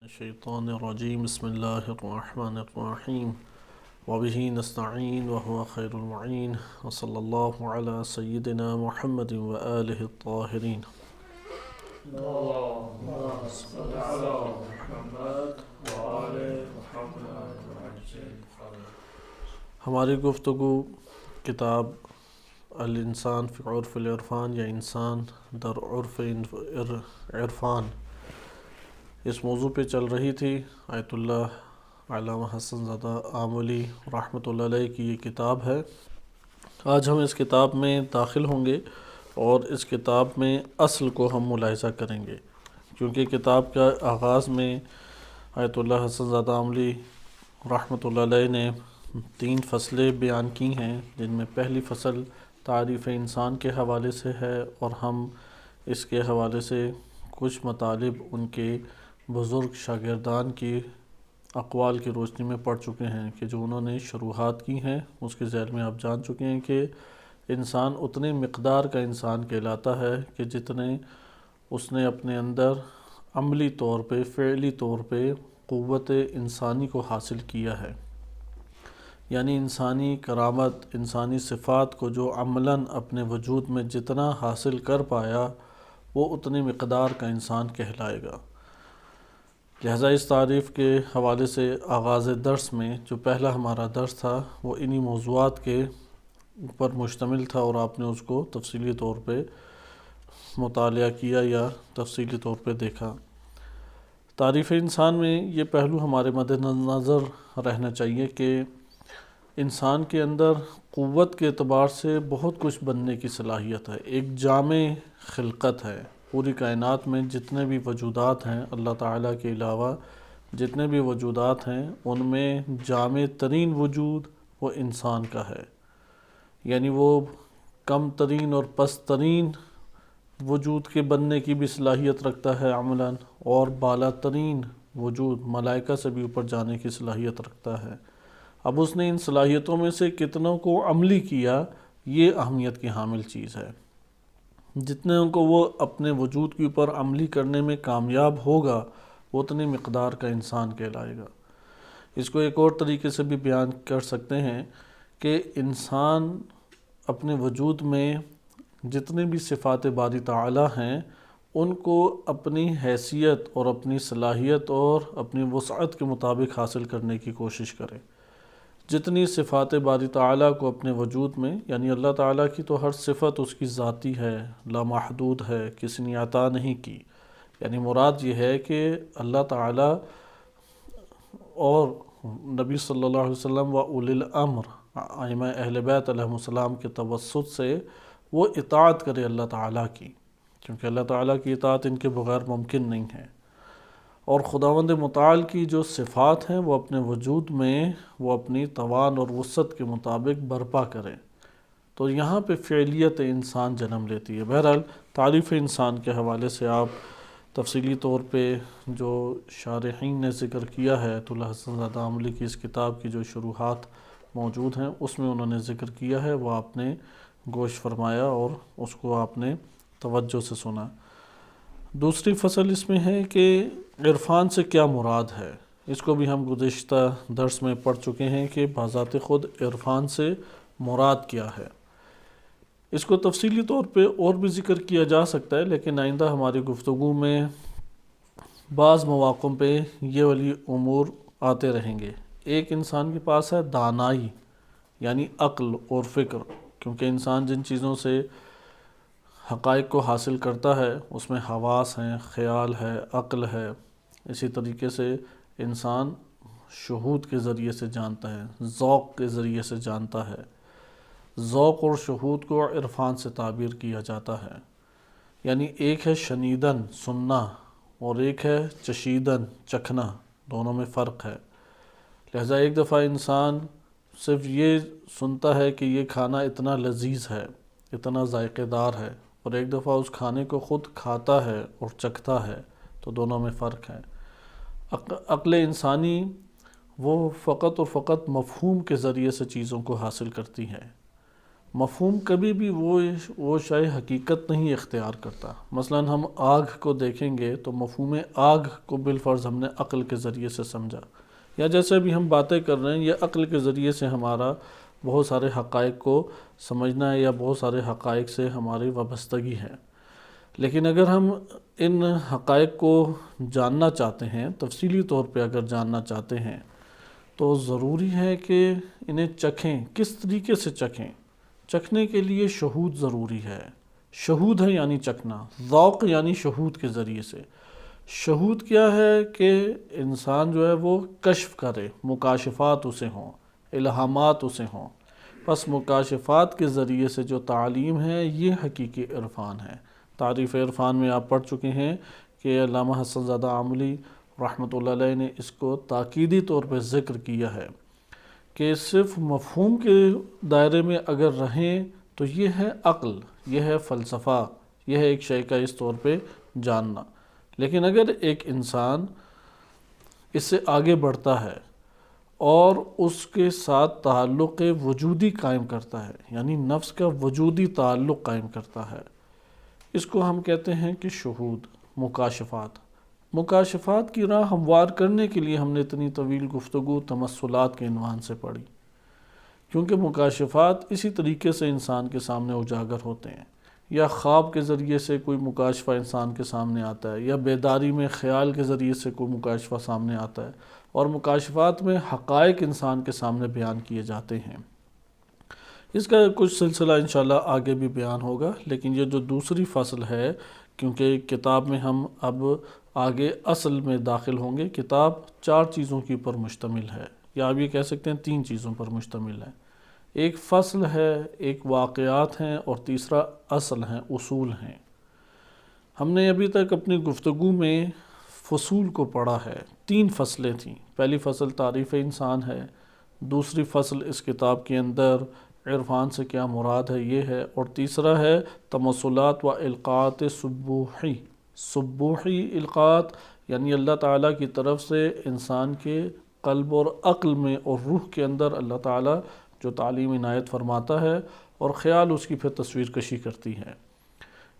الشیطان الرجیم بسم اللہ الرحمن الرحیم وبہ نستعین وهو خیر المعین وصلی اللہ علی سیدنا محمد وآلہ الطاہرین۔ ہماری گفتگو کتاب الانسان فی عرف العرفان یا انسان در عرف عرفان اس موضوع پہ چل رہی تھی۔ آیت اللہ علامہ حسن زادہ آملی رحمۃ اللہ علیہ کی یہ کتاب ہے۔ آج ہم اس کتاب میں داخل ہوں گے اور اس کتاب میں اصل کو ہم ملاحظہ کریں گے، کیونکہ کتاب کا آغاز میں آیت اللہ حسن زادہ آملی رحمۃ اللہ علیہ نے 3 فصلیں بیان کی ہیں، جن میں پہلی فصل تعریف انسان کے حوالے سے ہے، اور ہم اس کے حوالے سے کچھ مطالب ان کے بزرگ شاگردان کی اقوال کی روشنی میں پڑھ چکے ہیں کہ جو انہوں نے شروحات کی ہیں اس کے ذیل میں آپ جان چکے ہیں کہ انسان اتنے مقدار کا انسان کہلاتا ہے کہ جتنے اس نے اپنے اندر عملی طور پہ فعلی طور پہ قوت انسانی کو حاصل کیا ہے، یعنی انسانی کرامت، انسانی صفات کو جو عملاً اپنے وجود میں جتنا حاصل کر پایا وہ اتنی مقدار کا انسان کہلائے گا۔ لہٰذا اس تعریف کے حوالے سے آغاز درس میں جو پہلا ہمارا درس تھا وہ انہی موضوعات کے اوپر مشتمل تھا، اور آپ نے اس کو تفصیلی طور پہ مطالعہ کیا یا تفصیلی طور پہ دیکھا۔ تعریف انسان میں یہ پہلو ہمارے مد نظر رہنا چاہیے کہ انسان کے اندر قوت کے اعتبار سے بہت کچھ بننے کی صلاحیت ہے، ایک جامع خلقت ہے۔ پوری کائنات میں جتنے بھی وجودات ہیں، اللہ تعالیٰ کے علاوہ جتنے بھی وجودات ہیں، ان میں جامع ترین وجود وہ انسان کا ہے، یعنی وہ کم ترین اور پست ترین وجود کے بننے کی بھی صلاحیت رکھتا ہے عملاً، اور بالا ترین وجود ملائکہ سے بھی اوپر جانے کی صلاحیت رکھتا ہے۔ اب اس نے ان صلاحیتوں میں سے کتنوں کو عملی کیا، یہ اہمیت کی حامل چیز ہے۔ جتنے ان کو وہ اپنے وجود کے اوپر عملی کرنے میں کامیاب ہوگا وہ اتنی مقدار کا انسان کہلائے گا۔ اس کو ایک اور طریقے سے بھی بیان کر سکتے ہیں کہ انسان اپنے وجود میں جتنے بھی صفات باری تعالیٰ ہیں ان کو اپنی حیثیت اور اپنی صلاحیت اور اپنی وسعت کے مطابق حاصل کرنے کی کوشش کرے۔ جتنی صفات باری تعالیٰ کو اپنے وجود میں، یعنی اللہ تعالیٰ کی تو ہر صفت اس کی ذاتی ہے، لامحدود ہے، کسی نے عطا نہیں کی، یعنی مراد یہ ہے کہ اللہ تعالیٰ اور نبی صلی اللہ علیہ وسلم و اولی الامر ائمہ اہل بیت علیہم السلام کے توسط سے وہ اطاعت کرے اللہ تعالیٰ کی، کیونکہ اللہ تعالیٰ کی اطاعت ان کے بغیر ممکن نہیں ہے، اور خداوند متعال کی جو صفات ہیں وہ اپنے وجود میں وہ اپنی توان اور وسعت کے مطابق برپا کریں، تو یہاں پہ فعلیت انسان جنم لیتی ہے۔ بہرحال تعریف انسان کے حوالے سے آپ تفصیلی طور پہ جو شارحین نے ذکر کیا ہے، آیت اللہ حسن زادہ آملی کی اس کتاب کی جو شروحات موجود ہیں اس میں انہوں نے ذکر کیا ہے، وہ آپ نے گوش فرمایا اور اس کو آپ نے توجہ سے سنا۔ دوسری فصل اس میں ہے کہ عرفان سے کیا مراد ہے۔ اس کو بھی ہم گزشتہ درس میں پڑھ چکے ہیں کہ بذات خود عرفان سے مراد کیا ہے۔ اس کو تفصیلی طور پہ اور بھی ذکر کیا جا سکتا ہے، لیکن آئندہ ہماری گفتگو میں بعض مواقع پہ یہ والی امور آتے رہیں گے۔ ایک انسان کے پاس ہے دانائی، یعنی عقل اور فکر، کیونکہ انسان جن چیزوں سے حقائق کو حاصل کرتا ہے اس میں حواس ہیں، خیال ہے، عقل ہے، اسی طریقے سے انسان شہود کے ذریعے سے جانتا ہے، ذوق کے ذریعے سے جانتا ہے۔ ذوق اور شہود کو عرفان سے تعبیر کیا جاتا ہے، یعنی ایک ہے شنیدن سننا اور ایک ہے چشیدن چکھنا، دونوں میں فرق ہے۔ لہذا ایک دفعہ انسان صرف یہ سنتا ہے کہ یہ کھانا اتنا لذیذ ہے، اتنا ذائقہ دار ہے، اور ایک دفعہ اس کھانے کو خود کھاتا ہے اور چکھتا ہے، تو دونوں میں فرق ہے۔ عقل انسانی وہ فقط اور فقط مفہوم کے ذریعے سے چیزوں کو حاصل کرتی ہے، مفہوم کبھی بھی وہ شے حقیقت نہیں اختیار کرتا۔ مثلا ہم آگ کو دیکھیں گے تو مفہوم آگ کو بالفرض ہم نے عقل کے ذریعے سے سمجھا، یا جیسے بھی ہم باتیں کر رہے ہیں یہ عقل کے ذریعے سے ہمارا بہت سارے حقائق کو سمجھنا ہے یا بہت سارے حقائق سے ہماری وابستگی ہے۔ لیکن اگر ہم ان حقائق کو جاننا چاہتے ہیں، تفصیلی طور پہ اگر جاننا چاہتے ہیں، تو ضروری ہے کہ انہیں چکھیں۔ کس طریقے سے چکھیں؟ چکھنے کے لیے شہود ضروری ہے۔ شہود ہے یعنی چکھنا، ذوق یعنی شہود کے ذریعے سے۔ شہود کیا ہے کہ انسان جو ہے وہ کشف کرے، مکاشفات اسے ہوں، الہامات اسے ہوں۔ پس مکاشفات کے ذریعے سے جو تعلیم ہے یہ حقیقی عرفان ہے۔ تعریف عرفان میں آپ پڑھ چکے ہیں کہ علامہ حسن زادہ عاملی رحمۃ اللہ علیہ نے اس کو تاکیدی طور پہ ذکر کیا ہے کہ صرف مفہوم کے دائرے میں اگر رہیں تو یہ ہے عقل، یہ ہے فلسفہ، یہ ہے ایک شے کا اس طور پہ جاننا۔ لیکن اگر ایک انسان اس سے آگے بڑھتا ہے اور اس کے ساتھ تعلق وجودی قائم کرتا ہے، یعنی نفس کا وجودی تعلق قائم کرتا ہے، اس کو ہم کہتے ہیں کہ شہود، مکاشفات۔ مکاشفات کی راہ ہموار کرنے کے لیے ہم نے اتنی طویل گفتگو تمثلات کے عنوان سے پڑھی، کیونکہ مکاشفات اسی طریقے سے انسان کے سامنے اجاگر ہوتے ہیں، یا خواب کے ذریعے سے کوئی مکاشفہ انسان کے سامنے آتا ہے، یا بیداری میں خیال کے ذریعے سے کوئی مکاشفہ سامنے آتا ہے، اور مکاشفات میں حقائق انسان کے سامنے بیان کیے جاتے ہیں۔ اس کا کچھ سلسلہ انشاءاللہ آگے بھی بیان ہوگا، لیکن یہ جو دوسری فصل ہے، کیونکہ کتاب میں ہم اب آگے اصل میں داخل ہوں گے، کتاب 4 چیزوں کے اوپر مشتمل ہے، یا آپ یہ کہہ سکتے ہیں 3 چیزوں پر مشتمل ہے۔ ایک فصل ہے، ایک واقعات ہیں، اور تیسرا اصل ہیں، اصول ہیں۔ ہم نے ابھی تک اپنی گفتگو میں فصول کو پڑھا ہے۔ 3 فصلیں تھیں۔ پہلی فصل تعریف انسان ہے، دوسری فصل اس کتاب کے اندر عرفان سے کیا مراد ہے یہ ہے، اور تیسرا ہے تمثلات و القاءات سبوحی۔ سبوحی القاءات یعنی اللہ تعالیٰ کی طرف سے انسان کے قلب اور عقل میں اور روح کے اندر اللہ تعالیٰ جو تعلیم عنایت فرماتا ہے، اور خیال اس کی پھر تصویر کشی کرتی ہے۔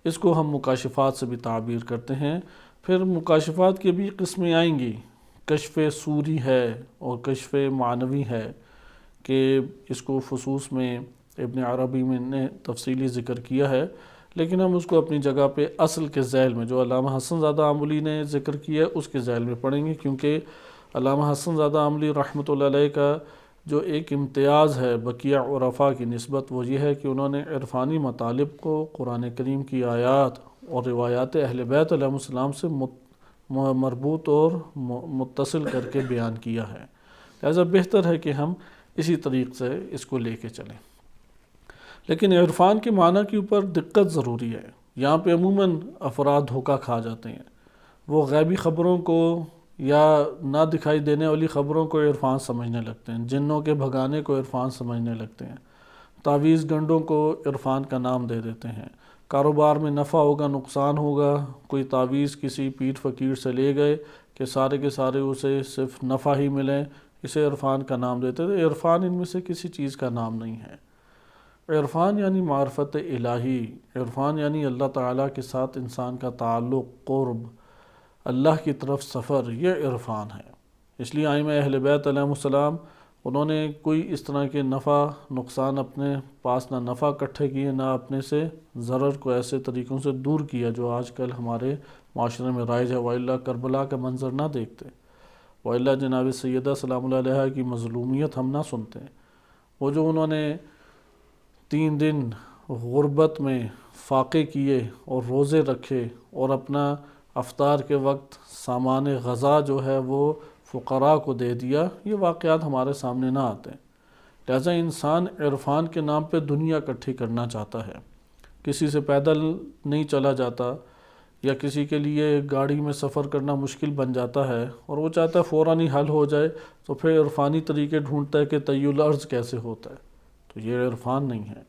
اس کو ہم مکاشفات سے بھی تعبیر کرتے ہیں۔ پھر مکاشفات کی بھی قسمیں آئیں گی، کشف صوری ہے اور کشف معنوی ہے، کہ اس کو فصوص میں ابن عربی میں نے تفصیلی ذکر کیا ہے، لیکن ہم اس کو اپنی جگہ پہ اصل کے ذیل میں جو علامہ حسن زادہ عاملی نے ذکر کیا ہے اس کے ذیل میں پڑھیں گے، کیونکہ علامہ حسن زادہ عاملی رحمۃ اللہ علیہ کا جو ایک امتیاز ہے بقیہ عرفاء کی نسبت، وہ یہ ہے کہ انہوں نے عرفانی مطالب کو قرآن کریم کی آیات اور روایات اہل بیت علیہ السلام سے مربوط اور متصل کر کے بیان کیا ہے۔ لہذا بہتر ہے کہ ہم اسی طریق سے اس کو لے کے چلیں۔ لیکن عرفان کے معنی کے اوپر دقت ضروری ہے۔ یہاں پہ عموماً افراد دھوکہ کھا جاتے ہیں، وہ غیبی خبروں کو یا نہ دکھائی دینے والی خبروں کو عرفان سمجھنے لگتے ہیں، جنوں کے بھگانے کو عرفان سمجھنے لگتے ہیں، تعویذ گنڈوں کو عرفان کا نام دے دیتے ہیں، کاروبار میں نفع ہوگا نقصان ہوگا، کوئی تعویذ کسی پیر فقیر سے لے گئے کہ سارے کے سارے اسے صرف نفع ہی ملیں، اسے عرفان کا نام دیتے تھے۔ عرفان ان میں سے کسی چیز کا نام نہیں ہے۔ عرفان یعنی معرفت الہی، عرفان یعنی اللہ تعالیٰ کے ساتھ انسان کا تعلق، قرب، اللہ کی طرف سفر، یہ عرفان ہے۔ اس لیے ائمہ اہل بیت علیہ السلام انہوں نے کوئی اس طرح کے نفع نقصان اپنے پاس نہ نفع اکٹھے کیے، نہ اپنے سے ضرر کو ایسے طریقوں سے دور کیا جو آج کل ہمارے معاشرے میں رائج ہے۔ وَإِلَّا کربلا کا منظر نہ دیکھتے، وَإِلَّا جناب سیدہ سلام اللہ علیہ کی مظلومیت ہم نہ سنتے۔ وہ جو انہوں نے 3 دن غربت میں فاقے کیے اور روزے رکھے اور اپنا افطار کے وقت سامان غذا جو ہے وہ فقراء کو دے دیا، یہ واقعات ہمارے سامنے نہ آتے۔ لہذا انسان عرفان کے نام پہ دنیا اکٹھی کرنا چاہتا ہے، کسی سے پیدل نہیں چلا جاتا، یا کسی کے لیے گاڑی میں سفر کرنا مشکل بن جاتا ہے اور وہ چاہتا ہے فوراً ہی حل ہو جائے، تو پھر عرفانی طریقے ڈھونڈتا ہے کہ طی الارض کیسے ہوتا ہے، تو یہ عرفان نہیں ہے۔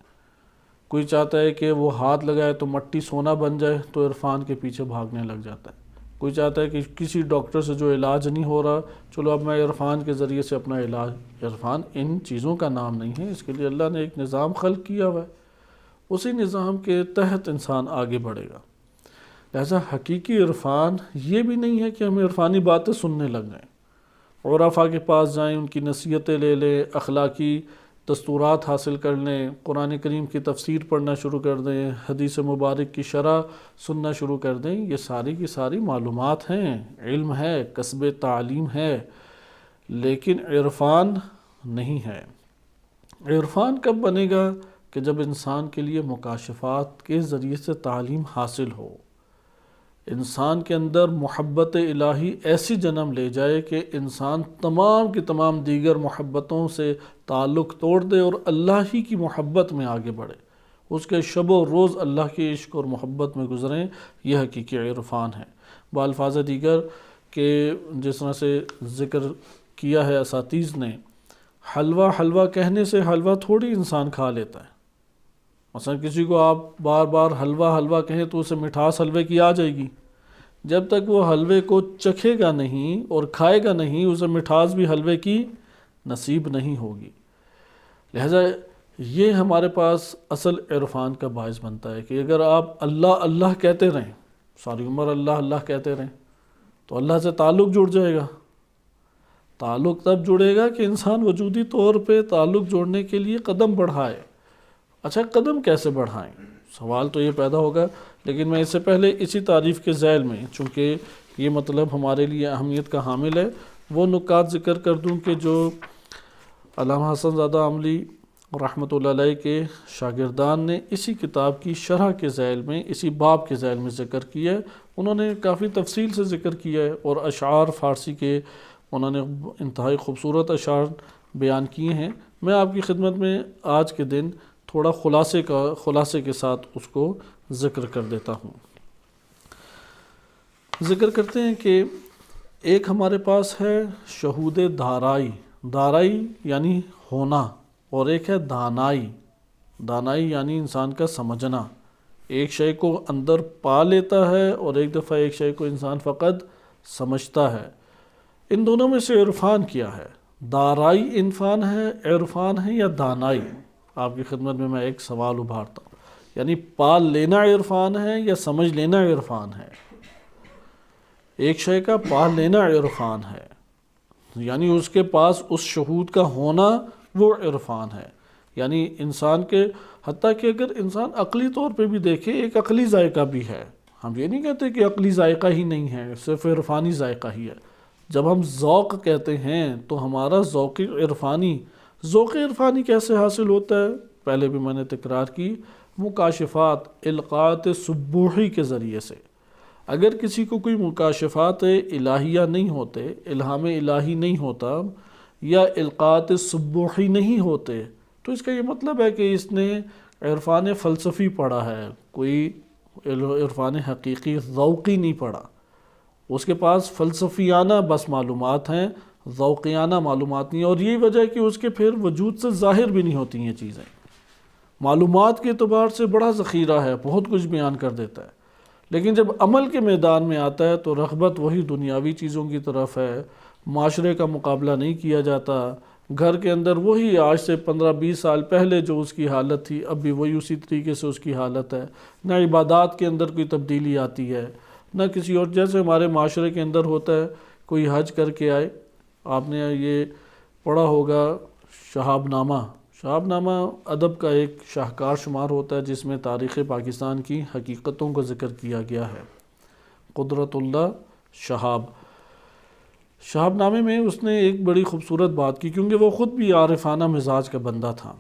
کوئی چاہتا ہے کہ وہ ہاتھ لگائے تو مٹی سونا بن جائے، تو عرفان کے پیچھے بھاگنے لگ جاتا ہے۔ کوئی چاہتا ہے کہ کسی ڈاکٹر سے جو علاج نہیں ہو رہا، چلو اب میں عرفان کے ذریعے سے اپنا علاج۔ عرفان ان چیزوں کا نام نہیں ہے، اس کے لیے اللہ نے ایک نظام خلق کیا ہوا ہے، اسی نظام کے تحت انسان آگے بڑھے گا۔ لہذا حقیقی عرفان یہ بھی نہیں ہے کہ ہمیں عرفانی باتیں سننے لگ جائیں، عرفاء کے پاس جائیں، ان کی نصیحتیں لے لیں، اخلاقی دستورات حاصل کر لیں، قرآن کریم کی تفسیر پڑھنا شروع کر دیں، حدیث مبارک کی شرح سننا شروع کر دیں۔ یہ ساری کی ساری معلومات ہیں، علم ہے، کسب تعلیم ہے، لیکن عرفان نہیں ہے۔ عرفان کب بنے گا؟ کہ جب انسان کے لیے مکاشفات کے ذریعے سے تعلیم حاصل ہو، انسان کے اندر محبت الہی ایسی جنم لے جائے کہ انسان تمام کی تمام دیگر محبتوں سے تعلق توڑ دے اور اللہ ہی کی محبت میں آگے بڑھے، اس کے شب و روز اللہ کے عشق اور محبت میں گزریں۔ یہ حقیقی عرفان ہے۔ بالفاظ دیگر کہ جس طرح سے ذکر کیا ہے اساتذہ نے، حلوہ حلوہ کہنے سے حلوہ تھوڑی انسان کھا لیتا ہے۔ مثلا کسی کو آپ بار بار حلوہ حلوہ کہیں تو اسے مٹھاس حلوے کی آ جائے گی، جب تک وہ حلوے کو چکھے گا نہیں اور کھائے گا نہیں، اسے مٹھاس بھی حلوے کی نصیب نہیں ہوگی۔ لہذا یہ ہمارے پاس اصل عرفان کا باعث بنتا ہے کہ اگر آپ اللہ اللہ کہتے رہیں، ساری عمر اللہ اللہ کہتے رہیں، تو اللہ سے تعلق جڑ جائے گا۔ تعلق تب جڑے گا کہ انسان وجودی طور پہ تعلق جوڑنے کے لیے قدم بڑھائے۔ اچھا، قدم کیسے بڑھائیں؟ سوال تو یہ پیدا ہوگا، لیکن میں اس سے پہلے اسی تعریف کے ذیل میں، چونکہ یہ مطلب ہمارے لیے اہمیت کا حامل ہے، وہ نکات ذکر کر دوں کہ جو علامہ حسن زادہ عملی رحمۃ اللہ علیہ کے شاگردان نے اسی کتاب کی شرح کے ذیل میں، اسی باب کے ذیل میں ذکر کیا ہے۔ انہوں نے کافی تفصیل سے ذکر کیا ہے اور اشعار فارسی کے انہوں نے انتہائی خوبصورت اشعار بیان کیے ہیں۔ میں آپ کی خدمت میں آج کے دن تھوڑا خلاصے کے ساتھ اس کو ذکر کر دیتا ہوں۔ ذکر کرتے ہیں کہ ایک ہمارے پاس ہے شہود دارائی، دارائی یعنی ہونا، اور ایک ہے دانائی، دانائی یعنی انسان کا سمجھنا۔ ایک شے کو اندر پا لیتا ہے اور ایک دفعہ ایک شے کو انسان فقط سمجھتا ہے۔ ان دونوں میں سے عرفان کیا ہے؟ دارائی عرفان ہے یا دانائی؟ آپ کی خدمت میں ایک سوال ابھارتا ہوں، یعنی پال لینا عرفان ہے یا سمجھ لینا عرفان ہے؟ ایک شے کا پال لینا عرفان ہے، یعنی اس کے پاس اس شہود کا ہونا وہ عرفان ہے۔ یعنی انسان کے، حتیٰ کہ اگر انسان عقلی طور پہ بھی دیکھے، ایک عقلی ذائقہ بھی ہے۔ ہم یہ نہیں کہتے کہ عقلی ذائقہ ہی نہیں ہے، صرف عرفانی ذائقہ ہی ہے۔ جب ہم ذوق کہتے ہیں تو ہمارا ذوق عرفانی کیسے حاصل ہوتا ہے؟ پہلے بھی میں نے تکرار کی، مکاشفات، القاءات سبوحی کے ذریعے سے۔ اگر کسی کو کوئی مکاشفات الہیہ نہیں ہوتے، الہام الہی نہیں ہوتا، یا القاءات سبوحی نہیں ہوتے، تو اس کا یہ مطلب ہے کہ اس نے عرفان فلسفی پڑھا ہے، کوئی عرفان حقیقی ذوقی نہیں پڑھا۔ اس کے پاس فلسفیانہ بس معلومات ہیں، ذوقیانہ معلومات نہیں، اور یہی وجہ ہے کہ اس کے پھر وجود سے ظاہر بھی نہیں ہوتی یہ چیزیں۔ معلومات کے اعتبار سے بڑا ذخیرہ ہے، بہت کچھ بیان کر دیتا ہے، لیکن جب عمل کے میدان میں آتا ہے تو رغبت وہی دنیاوی چیزوں کی طرف ہے، معاشرے کا مقابلہ نہیں کیا جاتا، گھر کے اندر وہی آج سے 15-20 سال پہلے جو اس کی حالت تھی اب بھی وہی اسی طریقے سے اس کی حالت ہے۔ نہ عبادات کے اندر کوئی تبدیلی آتی ہے، نہ کسی اور، جیسے ہمارے معاشرے کے اندر ہوتا ہے، کوئی حج کر کے آئے، آپ نے یہ پڑھا ہوگا شہاب نامہ ادب کا ایک شاہکار شمار ہوتا ہے، جس میں تاریخ پاکستان کی حقیقتوں کو ذکر کیا گیا ہے۔ قدرت اللہ شہاب نامے میں اس نے ایک بڑی خوبصورت بات کی، کیونکہ وہ خود بھی عارفانہ مزاج کا بندہ تھا،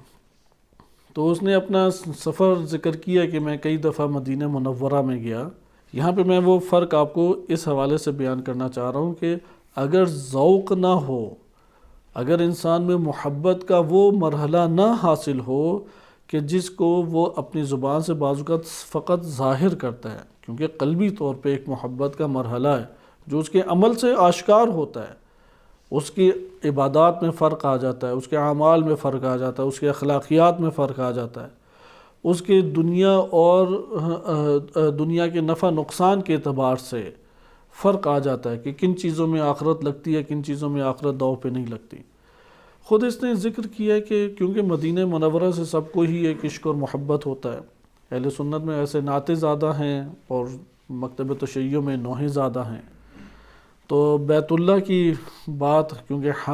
تو اس نے اپنا سفر ذکر کیا کہ میں کئی دفعہ مدینہ منورہ میں گیا۔ یہاں پہ میں وہ فرق آپ کو اس حوالے سے بیان کرنا چاہ رہا ہوں کہ اگر ذوق نہ ہو، اگر انسان میں محبت کا وہ مرحلہ نہ حاصل ہو کہ جس کو وہ اپنی زبان سے بعض اوقات فقط ظاہر کرتا ہے، کیونکہ قلبی طور پہ ایک محبت کا مرحلہ ہے جو اس کے عمل سے آشکار ہوتا ہے، اس کی عبادات میں فرق آ جاتا ہے، اس کے اعمال میں فرق آ جاتا ہے، اس کے اخلاقیات میں فرق آ جاتا ہے، اس کے دنیا اور دنیا کے نفع نقصان کے اعتبار سے فرق آ جاتا ہے کہ کن چیزوں میں آخرت لگتی ہے، کن چیزوں میں آخرت داؤ پہ نہیں لگتی۔ خود اس نے ذکر کیا ہے کہ کیونکہ مدینہ منورہ سے سب کو ہی ایک عشق اور محبت ہوتا ہے، اہل سنت میں ایسے نعت زیادہ ہیں اور مکتب تشیع میں نوحے زیادہ ہیں، تو بیت اللہ کی بات کیونکہ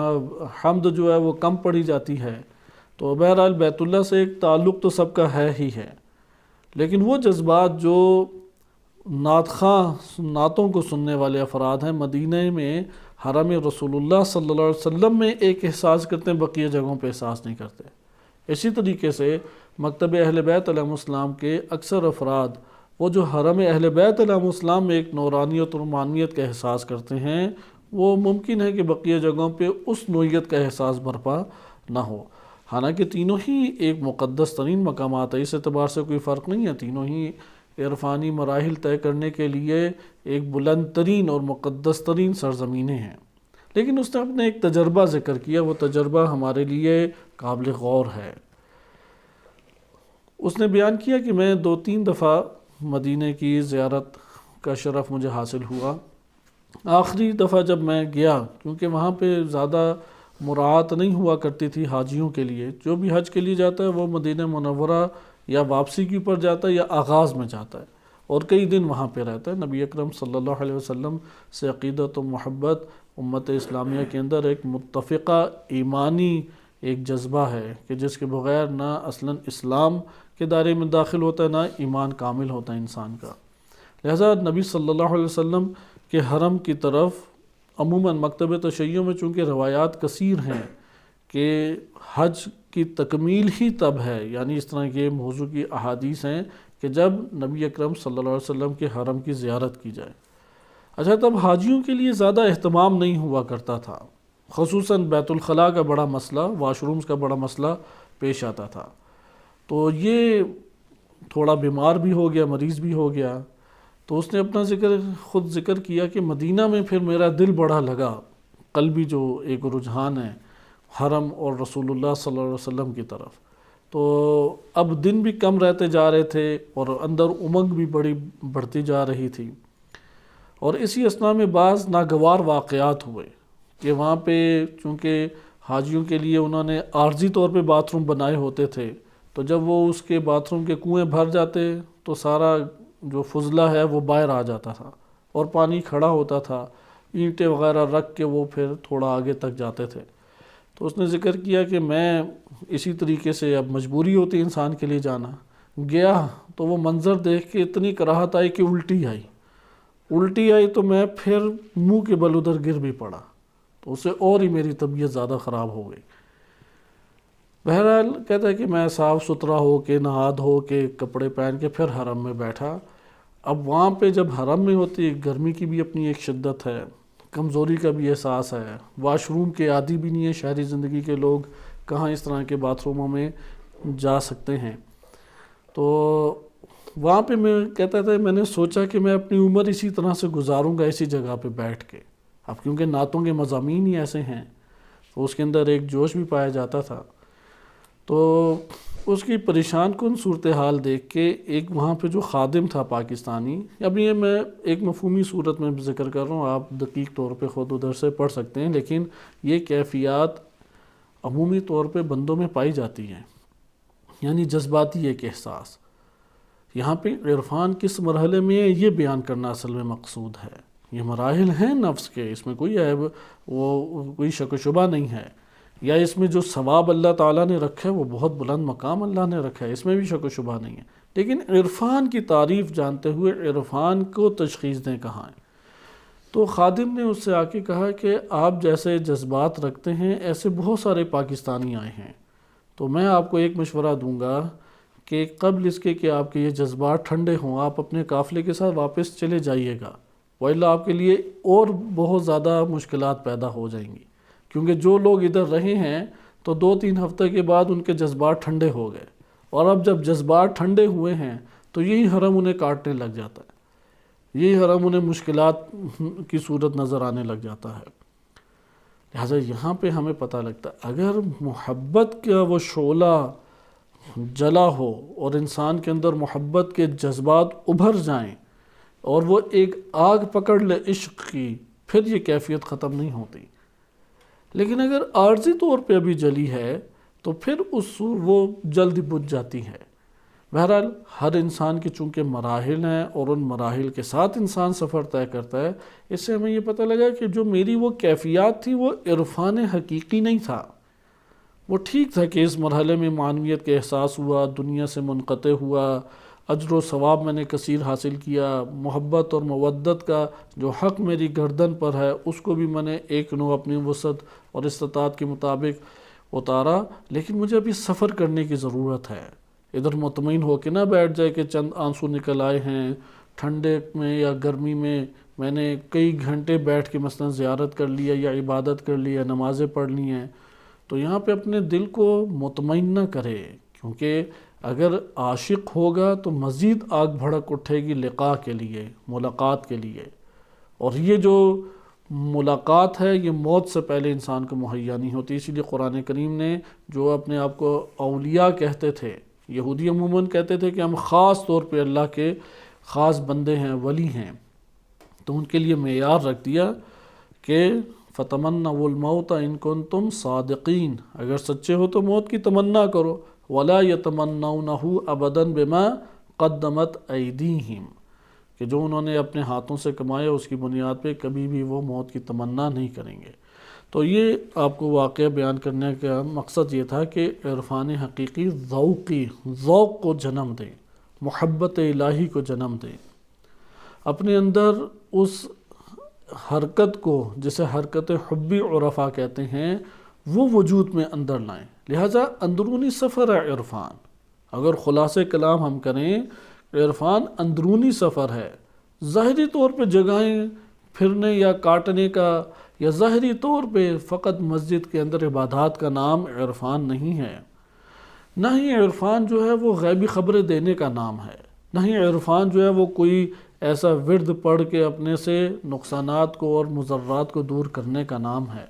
حمد جو ہے وہ کم پڑھی جاتی ہے، تو بہرحال بیت اللہ سے ایک تعلق تو سب کا ہے ہی ہے، لیکن وہ جذبات جو نعت خواں نعتوں کو سننے والے افراد ہیں مدینہ میں حرم رسول اللہ صلی اللہ علیہ وسلم میں ایک احساس کرتے ہیں، بقیہ جگہوں پہ احساس نہیں کرتے۔ اسی طریقے سے مکتب اہل بیت علیہ السلام کے اکثر افراد وہ جو حرم اہل بیت علیہ السلام میں ایک نورانیت اور روحانیت کا احساس کرتے ہیں، وہ ممکن ہے کہ بقیہ جگہوں پہ اس نوعیت کا احساس برپا نہ ہو، حالانکہ تینوں ہی ایک مقدس ترین مقامات ہیں، اس اعتبار سے کوئی فرق نہیں ہے، تینوں ہی عرفانی مراحل طے کرنے کے لیے ایک بلند ترین اور مقدس ترین سرزمینیں ہیں۔ لیکن اس نے اپنے ایک تجربہ ذکر کیا، وہ تجربہ ہمارے لیے قابل غور ہے۔ اس نے بیان کیا کہ میں 2-3 دفعہ مدینہ کی زیارت کا شرف مجھے حاصل ہوا۔ آخری دفعہ جب میں گیا، کیونکہ وہاں پہ زیادہ مراعات نہیں ہوا کرتی تھی حاجیوں کے لیے، جو بھی حج کے لیے جاتا ہے وہ مدینہ منورہ یا واپسی کے اوپر جاتا ہے یا آغاز میں جاتا ہے اور کئی دن وہاں پہ رہتا ہے۔ نبی اکرم صلی اللہ علیہ وسلم سے عقیدت و محبت امت اسلامیہ کے اندر ایک متفقہ ایمانی ایک جذبہ ہے کہ جس کے بغیر نہ اصلاً اسلام کے دائرے میں داخل ہوتا ہے، نہ ایمان کامل ہوتا ہے انسان کا۔ لہذا نبی صلی اللہ علیہ وسلم کے حرم کی طرف عموماً مکتب تشیع میں چونکہ روایات کثیر ہیں کہ حج کی تکمیل ہی تب ہے، یعنی اس طرح کے موضوع کی احادیث ہیں کہ جب نبی اکرم صلی اللہ علیہ وسلم کے حرم کی زیارت کی جائے۔ اچھا، تب حاجیوں کے لیے زیادہ اہتمام نہیں ہوا کرتا تھا، خصوصاً بیت الخلاء کا بڑا مسئلہ، واش رومز کا بڑا مسئلہ پیش آتا تھا، تو یہ تھوڑا بیمار بھی ہو گیا، مریض بھی ہو گیا، تو اس نے اپنا خود ذکر کیا کہ مدینہ میں پھر میرا دل بڑا لگا، قلبی جو ایک رجحان ہے حرم اور رسول اللہ صلی اللہ علیہ وسلم کی طرف، تو اب دن بھی کم رہتے جا رہے تھے اور اندر امنگ بھی بڑھتی جا رہی تھی، اور اسی اثناء میں بعض ناگوار واقعات ہوئے کہ وہاں پہ چونکہ حاجیوں کے لیے انہوں نے عارضی طور پہ باتھ روم بنائے ہوتے تھے، تو جب وہ اس کے باتھ روم کے کنویں بھر جاتے تو سارا جو فضلہ ہے وہ باہر آ جاتا تھا اور پانی کھڑا ہوتا تھا، اینٹیں وغیرہ رکھ کے وہ پھر تھوڑا آگے تک جاتے تھے۔ تو اس نے ذکر کیا کہ میں اسی طریقے سے اب مجبوری ہوتی انسان کے لیے جانا، گیا تو وہ منظر دیکھ کے اتنی کراہت آئی کہ الٹی آئی تو میں پھر منہ کے بل ادھر گر بھی پڑا، تو اس سے اور ہی میری طبیعت زیادہ خراب ہو گئی۔ بہرحال کہتا ہے کہ میں صاف ستھرا ہو کے نہا دھو کے کپڑے پہن کے پھر حرم میں بیٹھا۔ اب وہاں پہ جب حرم میں ہوتی گرمی کی بھی اپنی ایک شدت ہے، کمزوری کا بھی احساس ہے، واش روم کے عادی بھی نہیں ہے شہری زندگی کے لوگ، کہاں اس طرح کے باتھ روموں میں جا سکتے ہیں، تو وہاں پہ میں کہتا تھا میں نے سوچا کہ میں اپنی عمر اسی طرح سے گزاروں گا اسی جگہ پہ بیٹھ کے۔ اب کیونکہ نعتوں کے مضامین ہی ایسے ہیں تو اس کے اندر ایک جوش بھی پایا جاتا تھا، تو اس کی پریشان کن صورتحال دیکھ کے ایک وہاں پہ جو خادم تھا پاکستانی، اب یہ میں ایک مفہومی صورت میں ذکر کر رہا ہوں، آپ دقیق طور پہ خود ادھر سے پڑھ سکتے ہیں، لیکن یہ کیفیات عمومی طور پہ بندوں میں پائی جاتی ہیں، یعنی جذباتی ایک احساس۔ یہاں پہ عرفان کس مرحلے میں ہے یہ بیان کرنا اصل میں مقصود ہے، یہ مراحل ہیں نفس کے، اس میں کوئی عیب کوئی شک و شبہ نہیں ہے، یا اس میں جو ثواب اللہ تعالیٰ نے رکھا ہے وہ بہت بلند مقام اللہ نے رکھا ہے، اس میں بھی شک و شبہ نہیں ہے، لیکن عرفان کی تعریف جانتے ہوئے عرفان کو تشخیص دیں کہاں ہے۔ تو خادم نے اس سے آ کے کہا کہ آپ جیسے جذبات رکھتے ہیں ایسے بہت سارے پاکستانی آئے ہیں، تو میں آپ کو ایک مشورہ دوں گا کہ قبل اس کے کہ آپ کے یہ جذبات ٹھنڈے ہوں آپ اپنے قافلے کے ساتھ واپس چلے جائیے گا، وإلا آپ کے لیے اور بہت زیادہ مشکلات پیدا ہو جائیں گی، کیونکہ جو لوگ ادھر رہے ہیں تو 2-3 ہفتے کے بعد ان کے جذبات ٹھنڈے ہو گئے، اور اب جب جذبات ٹھنڈے ہوئے ہیں تو یہی حرم انہیں کاٹنے لگ جاتا ہے، یہی حرم انہیں مشکلات کی صورت نظر آنے لگ جاتا ہے۔ لہٰذا یہاں پہ ہمیں پتہ لگتا ہے اگر محبت کا وہ شعلہ جلا ہو اور انسان کے اندر محبت کے جذبات ابھر جائیں اور وہ ایک آگ پکڑ لے عشق کی، پھر یہ کیفیت ختم نہیں ہوتی۔ لیکن اگر عارضی طور پہ ابھی جلی ہے تو پھر وہ جلدی بجھ جاتی ہے۔ بہرحال ہر انسان کے چونکہ مراحل ہیں اور ان مراحل کے ساتھ انسان سفر طے کرتا ہے، اس سے ہمیں یہ پتہ لگا کہ جو میری وہ کیفیات تھی وہ عرفان حقیقی نہیں تھا۔ وہ ٹھیک تھا کہ اس مرحلے میں معنویت کا احساس ہوا، دنیا سے منقطع ہوا، اجر و ثواب میں نے کثیر حاصل کیا، محبت اور مودت کا جو حق میری گردن پر ہے اس کو بھی میں نے ایک نوع اپنی وسعت اور استطاعت کے مطابق اتارا، لیکن مجھے ابھی سفر کرنے کی ضرورت ہے۔ ادھر مطمئن ہو کے نہ بیٹھ جائے کہ چند آنسو نکل آئے ہیں، ٹھنڈے میں یا گرمی میں نے کئی گھنٹے بیٹھ کے مثلا زیارت کر لیا یا عبادت کر لی یا نمازیں پڑھ لی ہیں، تو یہاں پہ اپنے دل کو مطمئن نہ کرے، کیونکہ اگر عاشق ہوگا تو مزید آگ بھڑک اٹھے گی لقاء کے لیے، ملاقات کے لیے، اور یہ جو ملاقات ہے یہ موت سے پہلے انسان کو مہیا نہیں ہوتی۔ اسی لیے قرآن کریم نے جو اپنے آپ کو اولیاء کہتے تھے، یہودی عموماً کہتے تھے کہ ہم خاص طور پہ اللہ کے خاص بندے ہیں، ولی ہیں، تو ان کے لیے معیار رکھ دیا کہ فَتَمَنَّوُا الْمَوْتَ إِن كُنتُمْ صَادِقِينَ، اگر سچے ہو تو موت کی تمنا کرو، وَلَا يَتَمَنَّوْنَهُ أَبَدًا بِمَا قَدَّمَتْ أَيْدِيهِمْ، کہ جو انہوں نے اپنے ہاتھوں سے کمایا اس کی بنیاد پہ کبھی بھی وہ موت کی تمنا نہیں کریں گے۔ تو یہ آپ کو واقعہ بیان کرنے کا مقصد یہ تھا کہ عرفان حقیقی ذوق کو جنم دے، محبت الہی کو جنم دے، اپنے اندر اس حرکت کو جسے حرکت حبی عرفا کہتے ہیں وہ وجود میں اندر لائیں۔ لہٰذا اندرونی سفر ہے عرفان۔ اگر خلاصہ کلام ہم کریں، عرفان اندرونی سفر ہے، ظاہری طور پہ جگہیں پھرنے یا کاٹنے کا یا ظاہری طور پہ فقط مسجد کے اندر عبادات کا نام عرفان نہیں ہے، نہ ہی عرفان جو ہے وہ غیبی خبریں دینے کا نام ہے، نہ ہی عرفان جو ہے وہ کوئی ایسا ورد پڑھ کے اپنے سے نقصانات کو اور مضرات کو دور کرنے کا نام ہے۔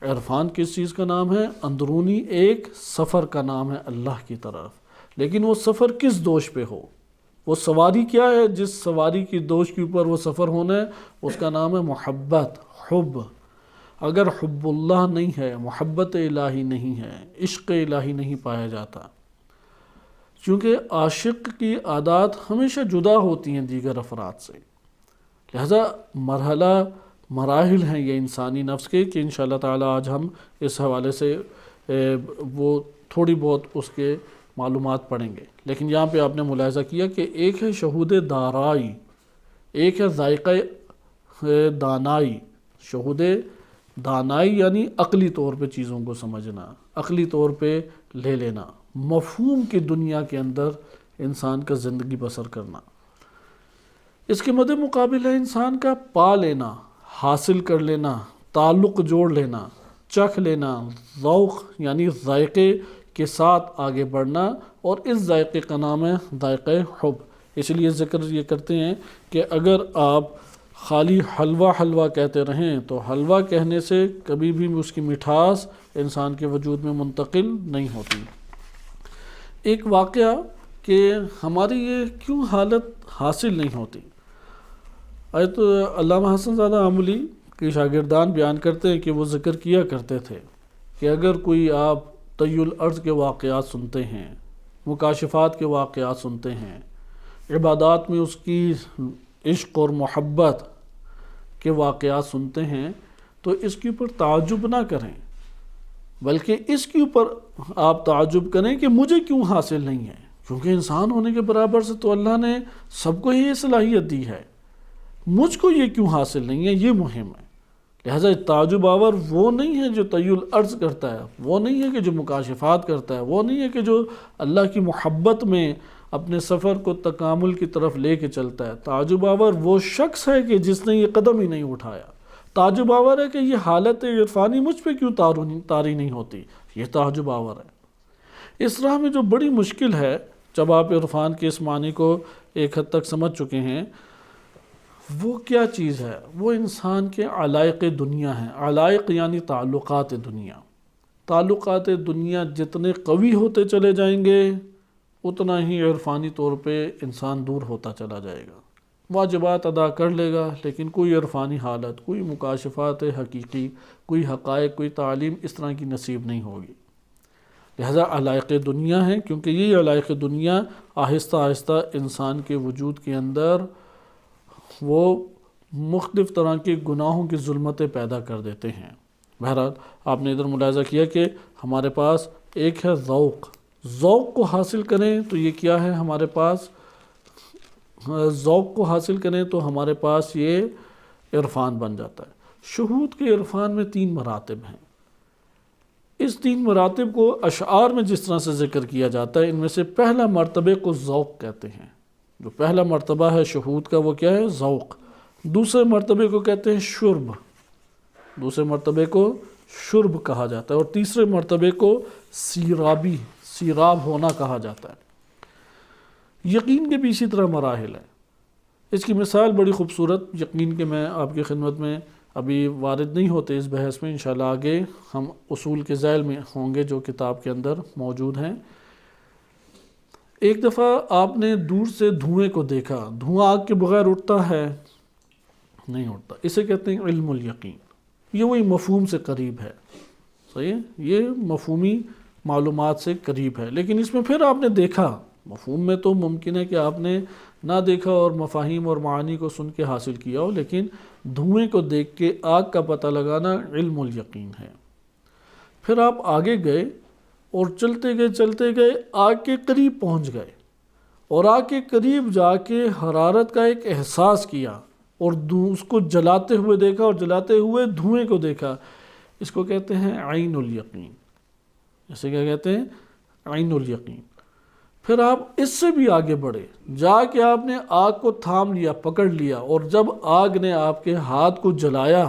عرفان کس چیز کا نام ہے؟ اندرونی ایک سفر کا نام ہے اللہ کی طرف، لیکن وہ سفر کس دوش پہ ہو؟ وہ سواری کیا ہے جس سواری کی دوش کے اوپر وہ سفر ہونا ہے؟ اس کا نام ہے محبت، حب۔ اگر حب اللہ نہیں ہے، محبت الہی نہیں ہے، عشق الہی نہیں پایا جاتا، چونکہ عاشق کی عادات ہمیشہ جدا ہوتی ہیں دیگر افراد سے، لہذا مراحل ہیں یہ انسانی نفس کے کہ انشاءاللہ تعالی آج ہم اس حوالے سے وہ تھوڑی بہت اس کے معلومات پڑھیں گے۔ لیکن یہاں پہ آپ نے ملاحظہ کیا کہ ایک ہے شہود دارائی، ایک ہے ذائقہ دانائی۔ شہود دانائی یعنی عقلی طور پہ چیزوں کو سمجھنا، عقلی طور پہ لے لینا، مفہوم کی دنیا کے اندر انسان کا زندگی بسر کرنا۔ اس کے مد مقابل ہے انسان کا پا لینا، حاصل کر لینا، تعلق جوڑ لینا، چکھ لینا، ذوق یعنی ذائقے کے ساتھ آگے بڑھنا، اور اس ذائقے کا نام ہے ذائقہ حب۔ اس لیے ذکر یہ کرتے ہیں کہ اگر آپ خالی حلوہ حلوہ کہتے رہیں تو حلوہ کہنے سے کبھی بھی اس کی مٹھاس انسان کے وجود میں منتقل نہیں ہوتی۔ ایک واقعہ کہ ہماری یہ کیوں حالت حاصل نہیں ہوتی، تو علامہ حسن زادہ آملی کے شاگردان بیان کرتے ہیں کہ وہ ذکر کیا کرتے تھے کہ اگر کوئی آپ طی الارض کے واقعات سنتے ہیں، مکاشفات کے واقعات سنتے ہیں، عبادات میں اس کی عشق اور محبت کے واقعات سنتے ہیں، تو اس کے اوپر تعجب نہ کریں، بلکہ اس کے اوپر آپ تعجب کریں کہ مجھے کیوں حاصل نہیں ہے، کیونکہ انسان ہونے کے برابر سے تو اللہ نے سب کو یہ صلاحیت دی ہے، مجھ کو یہ کیوں حاصل نہیں ہے، یہ مہم ہے۔ لہٰذا تعجب آور وہ نہیں ہے جو طی الارض کرتا ہے، وہ نہیں ہے کہ جو مکاشفات کرتا ہے، وہ نہیں ہے کہ جو اللہ کی محبت میں اپنے سفر کو تکامل کی طرف لے کے چلتا ہے۔ تعجب آور وہ شخص ہے کہ جس نے یہ قدم ہی نہیں اٹھایا۔ تعجب آور ہے کہ یہ حالت عرفانی مجھ پہ کیوں طاری نہیں ہوتی، یہ تعجب آور ہے۔ اس راہ میں جو بڑی مشکل ہے، جب آپ عرفان کے اس معنی کو ایک حد تک سمجھ چکے ہیں، وہ کیا چیز ہے؟ وہ انسان کے علائق دنیا ہیں۔ علائق یعنی تعلقات دنیا۔ تعلقات دنیا جتنے قوی ہوتے چلے جائیں گے اتنا ہی عرفانی طور پہ انسان دور ہوتا چلا جائے گا۔ واجبات ادا کر لے گا، لیکن کوئی عرفانی حالت، کوئی مکاشفات حقیقی، کوئی حقائق، کوئی تعلیم اس طرح کی نصیب نہیں ہوگی۔ لہذا علائق دنیا ہیں، کیونکہ یہ علائق دنیا آہستہ آہستہ انسان کے وجود کے اندر وہ مختلف طرح کے گناہوں کی ظلمتیں پیدا کر دیتے ہیں۔ بہرحال آپ نے ادھر ملاحظہ کیا کہ ہمارے پاس ایک ہے ذوق، ذوق کو حاصل کریں تو یہ کیا ہے ہمارے پاس، ذوق کو حاصل کریں تو ہمارے پاس یہ عرفان بن جاتا ہے۔ شہود کے عرفان میں 3 مراتب ہیں۔ اس 3 مراتب کو اشعار میں جس طرح سے ذکر کیا جاتا ہے، ان میں سے پہلا مرتبے کو ذوق کہتے ہیں۔ جو پہلا مرتبہ ہے شہود کا وہ کیا ہے؟ ذوق۔ دوسرے مرتبے کو کہتے ہیں شرب، دوسرے مرتبے کو شرب کہا جاتا ہے، اور تیسرے مرتبے کو سیرابی، سیراب ہونا کہا جاتا ہے۔ یقین کے بھی اسی طرح مراحل ہیں۔ اس کی مثال بڑی خوبصورت، یقین کے میں آپ کی خدمت میں ابھی وارد نہیں ہوتے اس بحث میں، انشاءاللہ آگے ہم اصول کے ذیل میں ہوں گے جو کتاب کے اندر موجود ہیں۔ ایک دفعہ آپ نے دور سے دھوئیں کو دیکھا، دھواں آگ کے بغیر اٹھتا ہے؟ نہیں اٹھتا۔ اسے کہتے ہیں علم الیقین۔ یہ وہی مفہوم سے قریب ہے، صحیح ہے، یہ مفہومی معلومات سے قریب ہے، لیکن اس میں پھر آپ نے دیکھا۔ مفہوم میں تو ممکن ہے کہ آپ نے نہ دیکھا اور مفاہیم اور معانی کو سن کے حاصل کیا ہو، لیکن دھوئیں کو دیکھ کے آگ کا پتہ لگانا علم الیقین ہے۔ پھر آپ آگے گئے اور چلتے گئے آگ کے قریب پہنچ گئے، اور آگ کے قریب جا کے حرارت کا ایک احساس کیا اور اس کو جلاتے ہوئے دیکھا اور جلاتے ہوئے دھوئیں کو دیکھا۔ اس کو کہتے ہیں عین الیقین۔ اسے کیا کہتے ہیں؟ عین الیقین۔ پھر آپ اس سے بھی آگے بڑھے، جا کے آپ نے آگ کو تھام لیا، پکڑ لیا، اور جب آگ نے آپ کے ہاتھ کو جلایا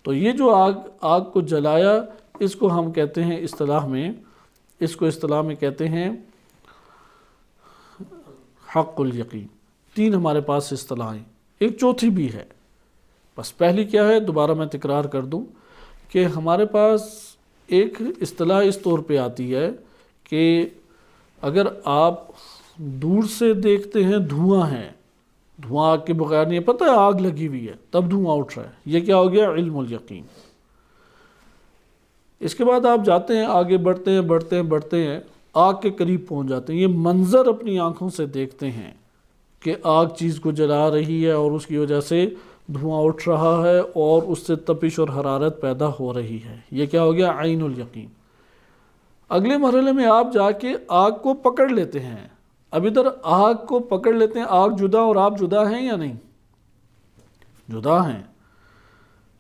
تو یہ جو آگ کو جلایا، اس کو ہم کہتے ہیں اصطلاح میں کہتے ہیں حق الیقین۔ 3 ہمارے پاس اصطلاحیں، ایک چوتھی بھی ہے، بس پہلی کیا ہے دوبارہ میں تکرار کر دوں کہ ہمارے پاس ایک اصطلاح اس طور پہ آتی ہے کہ اگر آپ دور سے دیکھتے ہیں دھواں ہے، دھواں آگ کے بغیر نہیں ہے، پتہ ہے آگ لگی ہوئی ہے تب دھواں اٹھ رہا ہے، یہ کیا ہو گیا؟ علم الیقین۔ اس کے بعد آپ جاتے ہیں آگے، بڑھتے ہیں، آگ کے قریب پہنچ جاتے ہیں، یہ منظر اپنی آنکھوں سے دیکھتے ہیں کہ آگ چیز کو جلا رہی ہے اور اس کی وجہ سے دھواں اٹھ رہا ہے اور اس سے تپش اور حرارت پیدا ہو رہی ہے، یہ کیا ہو گیا؟ عین الیقین۔ اگلے مرحلے میں آپ جا کے آگ کو پکڑ لیتے ہیں۔ اب ادھر آگ کو پکڑ لیتے ہیں، آگ جدا اور آپ جدا ہیں یا نہیں؟ جدا ہیں۔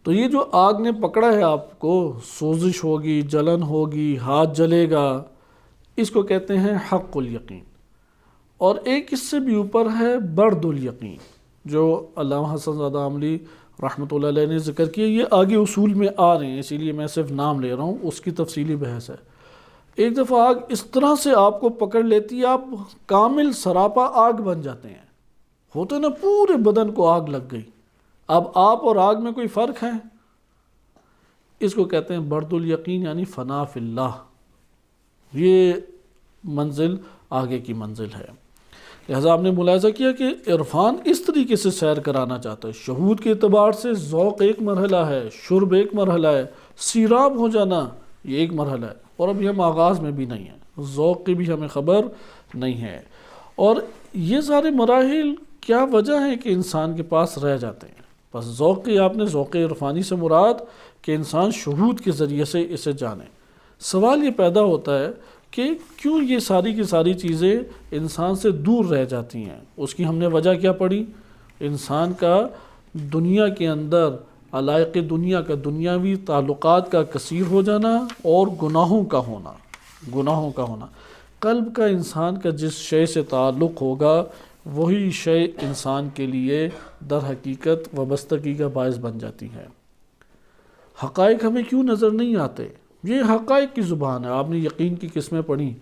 تو یہ جو آگ نے پکڑا ہے آپ کو، سوزش ہوگی، جلن ہوگی، ہاتھ جلے گا، اس کو کہتے ہیں حق الیقین۔ اور ایک اس سے بھی اوپر ہے برد الیقین، جو علامہ حسن زادہ عاملی رحمۃ اللہ علیہ نے ذکر کیا۔ یہ آگے اصول میں آ رہے ہیں، اسی لیے میں صرف نام لے رہا ہوں، اس کی تفصیلی بحث ہے۔ ایک دفعہ آگ اس طرح سے آپ کو پکڑ لیتی ہے، آپ کامل سراپا آگ بن جاتے ہیں، ہوتے نا پورے بدن کو آگ لگ گئی۔ اب آپ اور آگ میں کوئی فرق ہے؟ اس کو کہتے ہیں برد الیقین، یعنی فنا فی اللہ۔ یہ منزل آگے کی منزل ہے۔ لہذا آپ نے ملاحظہ کیا کہ عرفان اس طریقے سے سیر کرانا چاہتا ہے۔ شہود کے اعتبار سے ذوق ایک مرحلہ ہے، شرب ایک مرحلہ ہے، سیراب ہو جانا یہ ایک مرحلہ ہے، اور ابھی ہم آغاز میں بھی نہیں ہیں، ذوق کی بھی ہمیں خبر نہیں ہے۔ اور یہ سارے مراحل کیا وجہ ہے کہ انسان کے پاس رہ جاتے ہیں؟ بس ذوق کی، آپ نے ذوق عرفانی سے مراد کہ انسان شہود کے ذریعے سے اسے جانے۔ سوال یہ پیدا ہوتا ہے کہ کیوں یہ ساری کی ساری چیزیں انسان سے دور رہ جاتی ہیں؟ اس کی ہم نے وجہ کیا پڑھی؟ انسان کا دنیا کے اندر علائق دنیا کا، دنیاوی تعلقات کا کثیر ہو جانا اور گناہوں کا ہونا۔ قلب کا انسان کا جس شے سے تعلق ہوگا وہی شے انسان کے لیے در حقیقت وابستگی کا باعث بن جاتی ہے۔ حقائق ہمیں کیوں نظر نہیں آتے؟ یہ حقائق کی زبان ہے۔ آپ نے یقین کی قسمیں پڑھی،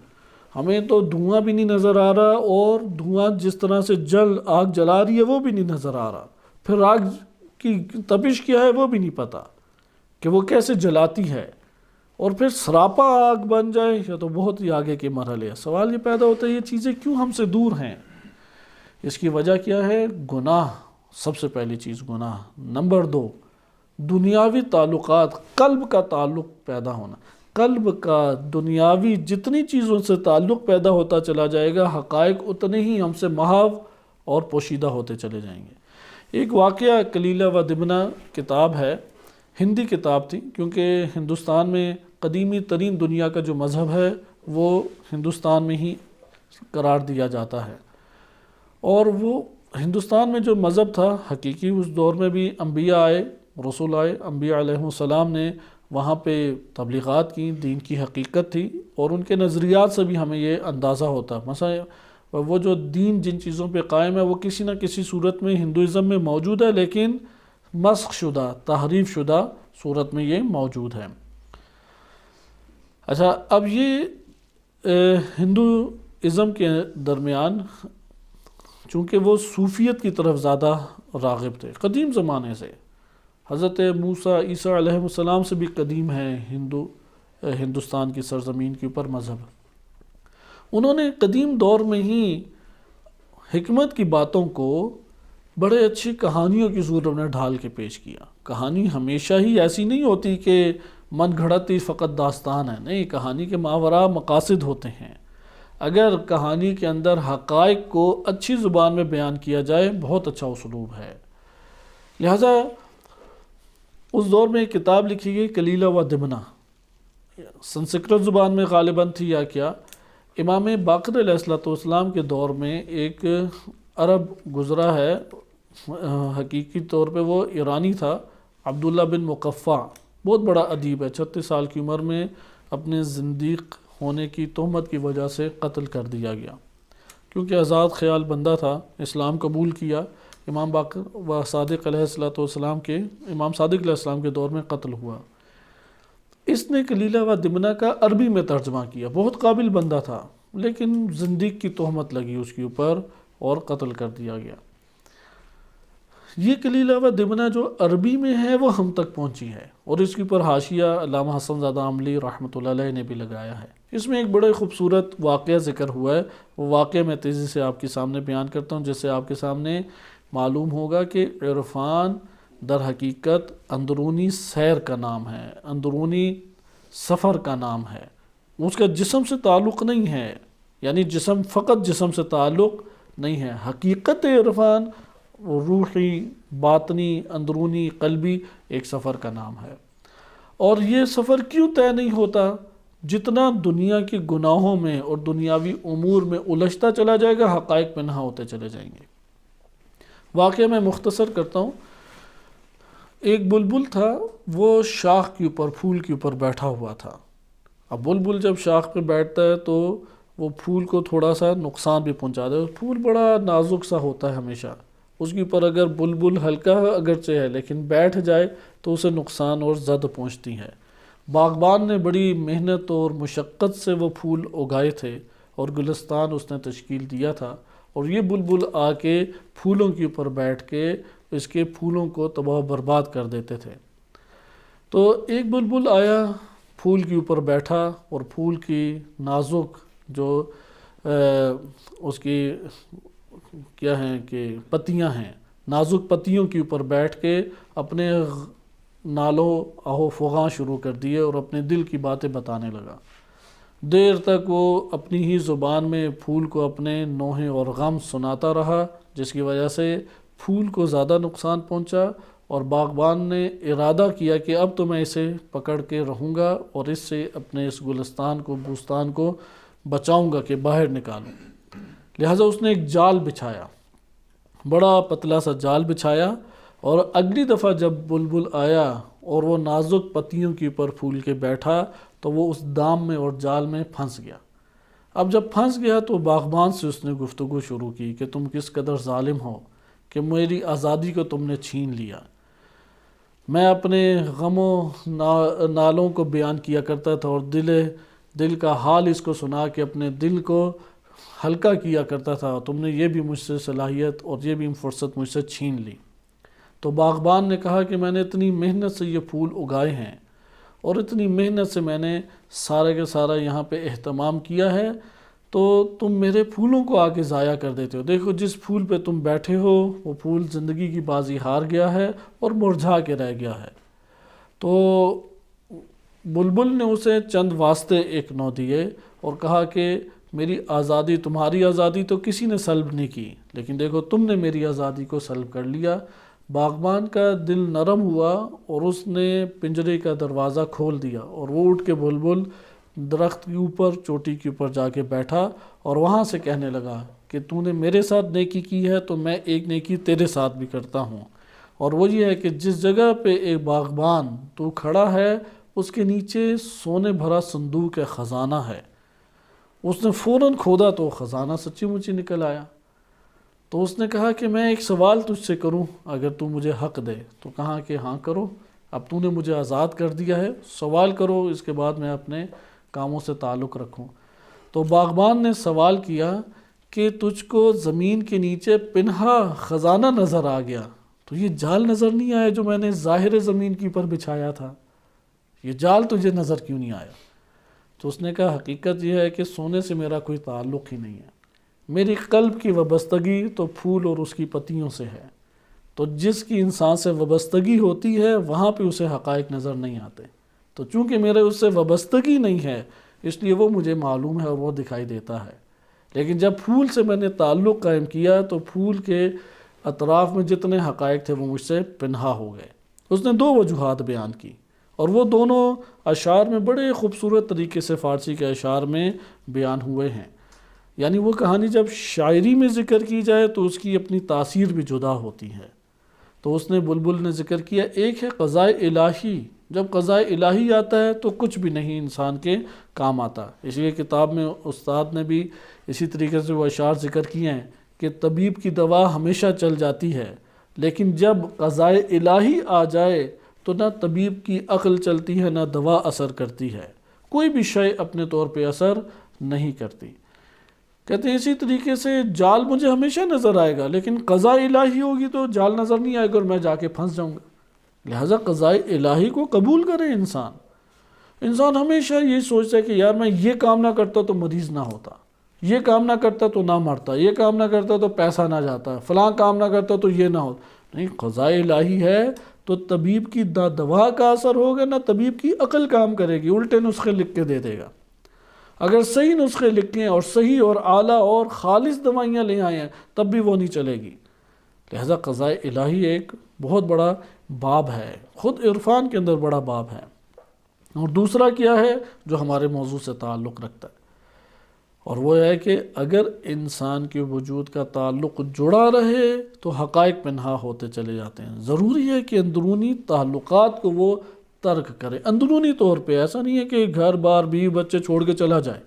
ہمیں تو دھواں بھی نہیں نظر آ رہا، اور دھواں جس طرح سے آگ جلا رہی ہے وہ بھی نہیں نظر آ رہا، پھر آگ کی تپش کیا ہے وہ بھی نہیں پتہ کہ وہ کیسے جلاتی ہے، اور پھر سراپا آگ بن جائے، یہ تو بہت ہی آگے کے مرحلے ہے۔ سوال یہ پیدا ہوتا ہے یہ چیزیں کیوں ہم سے دور ہیں؟ اس کی وجہ کیا ہے؟ گناہ، سب سے پہلی چیز گناہ۔ نمبر 2، دنیاوی تعلقات، قلب کا تعلق پیدا ہونا۔ قلب کا دنیاوی جتنی چیزوں سے تعلق پیدا ہوتا چلا جائے گا، حقائق اتنے ہی ہم سے محو اور پوشیدہ ہوتے چلے جائیں گے۔ ایک واقعہ کلیلہ و دمنہ کتاب ہے، ہندی کتاب تھی، کیونکہ ہندوستان میں قدیمی ترین دنیا کا جو مذہب ہے وہ ہندوستان میں ہی قرار دیا جاتا ہے، اور وہ ہندوستان میں جو مذہب تھا حقیقی، اس دور میں بھی انبیاء آئے، رسول آئے، انبیاء علیہ السلام نے وہاں پہ تبلیغات کی، دین کی حقیقت تھی، اور ان کے نظریات سے بھی ہمیں یہ اندازہ ہوتا ہے۔ مثلا وہ جو دین جن چیزوں پہ قائم ہے وہ کسی نہ کسی صورت میں ہندوازم میں موجود ہے، لیکن مسخ شدہ، تحریف شدہ صورت میں یہ موجود ہے۔ اچھا، اب یہ ہندوازم کے درمیان چونکہ وہ صوفیت کی طرف زیادہ راغب تھے قدیم زمانے سے، حضرت موسیٰ عیسیٰ علیہ السلام سے بھی قدیم ہے ہندوستان کی سرزمین کے اوپر مذہب۔ انہوں نے قدیم دور میں ہی حکمت کی باتوں کو بڑے اچھی کہانیوں کی صورت میں ڈھال کے پیش کیا۔ کہانی ہمیشہ ہی ایسی نہیں ہوتی کہ من گھڑتی فقط داستان ہے، نہیں، کہانی کے ماوراء مقاصد ہوتے ہیں۔ اگر کہانی کے اندر حقائق کو اچھی زبان میں بیان کیا جائے، بہت اچھا اسلوب ہے۔ لہٰذا اس دور میں ایک کتاب لکھی گئی کلیلہ و دمنہ، سنسکرت زبان میں غالباً تھی یا کیا۔ امام باقر علیہ السلام کے دور میں ایک عرب گزرا ہے، حقیقی طور پہ وہ ایرانی تھا، عبداللہ بن مقفع، بہت بڑا ادیب ہے، 36 سال کی عمر میں اپنے زندیق ہونے کی تہمت کی وجہ سے قتل کر دیا گیا، کیونکہ آزاد خیال بندہ تھا، اسلام قبول کیا۔ امام باقر و صادق علیہ السلام کے امام صادق علیہ السلام کے دور میں قتل ہوا۔ اس نے کلیلہ و دمنہ کا عربی میں ترجمہ کیا، بہت قابل بندہ تھا، لیکن زندیق کی تہمت لگی اس کے اوپر اور قتل کر دیا گیا۔ یہ کلیلہ و دمنہ جو عربی میں ہے وہ ہم تک پہنچی ہے، اور اس کے اوپر حاشیہ علامہ حسن زادہ عملی رحمۃ اللہ علیہ نے بھی لگایا ہے۔ اس میں ایک بڑے خوبصورت واقعہ ذکر ہوا ہے، وہ واقعہ میں تیزی سے آپ کے سامنے بیان کرتا ہوں، جس سے آپ کے سامنے معلوم ہوگا کہ عرفان در حقیقت اندرونی سیر کا نام ہے، اندرونی سفر کا نام ہے، اس کا جسم سے تعلق نہیں ہے، یعنی جسم، فقط جسم سے تعلق نہیں ہے۔ حقیقت عرفان روحی، باطنی، اندرونی، قلبی ایک سفر کا نام ہے۔ اور یہ سفر کیوں طے نہیں ہوتا؟ جتنا دنیا کے گناہوں میں اور دنیاوی امور میں الجھتا چلا جائے گا، حقائق پہ نہ ہوتے چلے جائیں گے۔ واقعہ میں مختصر کرتا ہوں۔ ایک بلبل تھا، وہ شاخ کے اوپر، پھول کے اوپر بیٹھا ہوا تھا۔ اب بلبل جب شاخ پہ بیٹھتا ہے تو وہ پھول کو تھوڑا سا نقصان بھی پہنچاتا ہے۔ پھول بڑا نازک سا ہوتا ہے ہمیشہ، اس کے اوپر اگر بلبل ہلکا اگرچہ ہے لیکن بیٹھ جائے تو اسے نقصان اور زد پہنچتی ہے۔ باغبان نے بڑی محنت اور مشقت سے وہ پھول اگائے تھے اور گلستان اس نے تشکیل دیا تھا، اور یہ بلبل آ کے پھولوں کے اوپر بیٹھ کے اس کے پھولوں کو تباہ و برباد کر دیتے تھے۔ تو ایک بلبل آیا، پھول کے اوپر بیٹھا، اور پھول کی نازک جو اس کی کیا ہیں کہ پتیاں ہیں، نازک پتیوں کے اوپر بیٹھ کے اپنے نالوں آہو فغاں شروع کر دیے اور اپنے دل کی باتیں بتانے لگا۔ دیر تک وہ اپنی ہی زبان میں پھول کو اپنے نوحے اور غم سناتا رہا، جس کی وجہ سے پھول کو زیادہ نقصان پہنچا، اور باغبان نے ارادہ کیا کہ اب تو میں اسے پکڑ کے رہوں گا اور اس سے اپنے اس گلستان کو، بوستان کو بچاؤں گا کہ باہر نکالوں۔ لہٰذا اس نے ایک جال بچھایا، بڑا پتلا سا جال بچھایا، اور اگلی دفعہ جب بلبل آیا اور وہ نازک پتیوں کے اوپر پھول کے بیٹھا تو وہ اس دام میں اور جال میں پھنس گیا۔ اب جب پھنس گیا تو باغبان سے اس نے گفتگو شروع کی کہ تم کس قدر ظالم ہو کہ میری آزادی کو تم نے چھین لیا۔ میں اپنے غم و نالوں کو بیان کیا کرتا تھا اور دل کا حال اس کو سنا کے اپنے دل کو ہلکا کیا کرتا تھا، تم نے یہ بھی مجھ سے صلاحیت اور یہ بھی فرصت مجھ سے چھین لی۔ تو باغبان نے کہا کہ میں نے اتنی محنت سے یہ پھول اگائے ہیں اور اتنی محنت سے میں نے سارے کے سارا یہاں پہ اہتمام کیا ہے، تو تم میرے پھولوں کو آگے ضائع کر دیتے ہو. دیکھو جس پھول پہ تم بیٹھے ہو وہ پھول زندگی کی بازی ہار گیا ہے اور مرجھا کے رہ گیا ہے. تو بلبل نے اسے چند واسطے ایک نو دیے اور کہا کہ میری آزادی، تمہاری آزادی تو کسی نے سلب نہیں کی، لیکن دیکھو تم نے میری آزادی کو سلب کر لیا. باغبان کا دل نرم ہوا اور اس نے پنجرے کا دروازہ کھول دیا اور وہ اٹھ کے بلبل درخت کے اوپر، چوٹی کے اوپر جا کے بیٹھا اور وہاں سے کہنے لگا کہ تو نے میرے ساتھ نیکی کی ہے تو میں ایک نیکی تیرے ساتھ بھی کرتا ہوں. اور وہ یہ ہے کہ جس جگہ پہ ایک باغبان تو کھڑا ہے اس کے نیچے سونے بھرا صندوق خزانہ ہے. اس نے فوراً کھودا تو خزانہ سچی مچی نکل آیا. تو اس نے کہا کہ میں ایک سوال تجھ سے کروں اگر تو مجھے حق دے. تو کہا کہ ہاں کرو، اب تو نے مجھے آزاد کر دیا ہے، سوال کرو، اس کے بعد میں اپنے کاموں سے تعلق رکھوں. تو باغبان نے سوال کیا کہ تجھ کو زمین کے نیچے پنہا خزانہ نظر آ گیا، تو یہ جال نظر نہیں آیا جو میں نے ظاہر زمین کے اوپر بچھایا تھا، یہ جال تجھے نظر کیوں نہیں آیا؟ تو اس نے کہا حقیقت یہ ہے کہ سونے سے میرا کوئی تعلق ہی نہیں ہے، میری قلب کی وابستگی تو پھول اور اس کی پتیوں سے ہے. تو جس کی انسان سے وابستگی ہوتی ہے وہاں پہ اسے حقائق نظر نہیں آتے. تو چونکہ میرے اس سے وابستگی نہیں ہے اس لیے وہ مجھے معلوم ہے اور وہ دکھائی دیتا ہے. لیکن جب پھول سے میں نے تعلق قائم کیا تو پھول کے اطراف میں جتنے حقائق تھے وہ مجھ سے پنہا ہو گئے. اس نے دو وجوہات بیان کی اور وہ دونوں اشعار میں بڑے خوبصورت طریقے سے فارسی کے اشعار میں بیان ہوئے ہیں. یعنی وہ کہانی جب شاعری میں ذکر کی جائے تو اس کی اپنی تاثیر بھی جدا ہوتی ہے. تو اس نے بلبل نے ذکر کیا ایک ہے قضاء الہی، جب قضاء الہی آتا ہے تو کچھ بھی نہیں انسان کے کام آتا. اس لیے کتاب میں استاد نے بھی اسی طریقے سے وہ اشعار ذکر کیے ہیں کہ طبیب کی دوا ہمیشہ چل جاتی ہے، لیکن جب قضاء الہی آ جائے تو نہ طبیب کی عقل چلتی ہے نہ دوا اثر کرتی ہے، کوئی بھی شے اپنے طور پہ اثر نہیں کرتی. کہتے ہیں اسی طریقے سے جال مجھے ہمیشہ نظر آئے گا لیکن قضاء الہی ہوگی تو جال نظر نہیں آئے گا اور میں جا کے پھنس جاؤں گا. لہٰذا قضاء الہی کو قبول کرے انسان ہمیشہ یہ سوچتا ہے کہ یار میں یہ کام نہ کرتا تو مریض نہ ہوتا، یہ کام نہ کرتا تو نہ مرتا، یہ کام نہ کرتا تو پیسہ نہ جاتا، فلاں کام نہ کرتا تو یہ نہ ہوتا. نہیں، قضاء الہی ہے تو طبیب کی نہ دوا کا اثر ہوگا نہ طبیب کی عقل کام کرے گی، الٹے نسخے لکھ کے دے دے گا. اگر صحیح نسخے لکھیں اور صحیح اور اعلیٰ اور خالص دوائیاں لے آئے ہیں تب بھی وہ نہیں چلے گی. لہذا قضاء الہی ایک بہت بڑا باب ہے، خود عرفان کے اندر بڑا باب ہے. اور دوسرا کیا ہے جو ہمارے موضوع سے تعلق رکھتا ہے، اور وہ ہے کہ اگر انسان کے وجود کا تعلق جڑا رہے تو حقائق پنہا ہوتے چلے جاتے ہیں. ضروری ہے کہ اندرونی تعلقات کو وہ ترک کرے، اندرونی طور پہ. ایسا نہیں ہے کہ گھر بار بیوی بچے چھوڑ کے چلا جائے.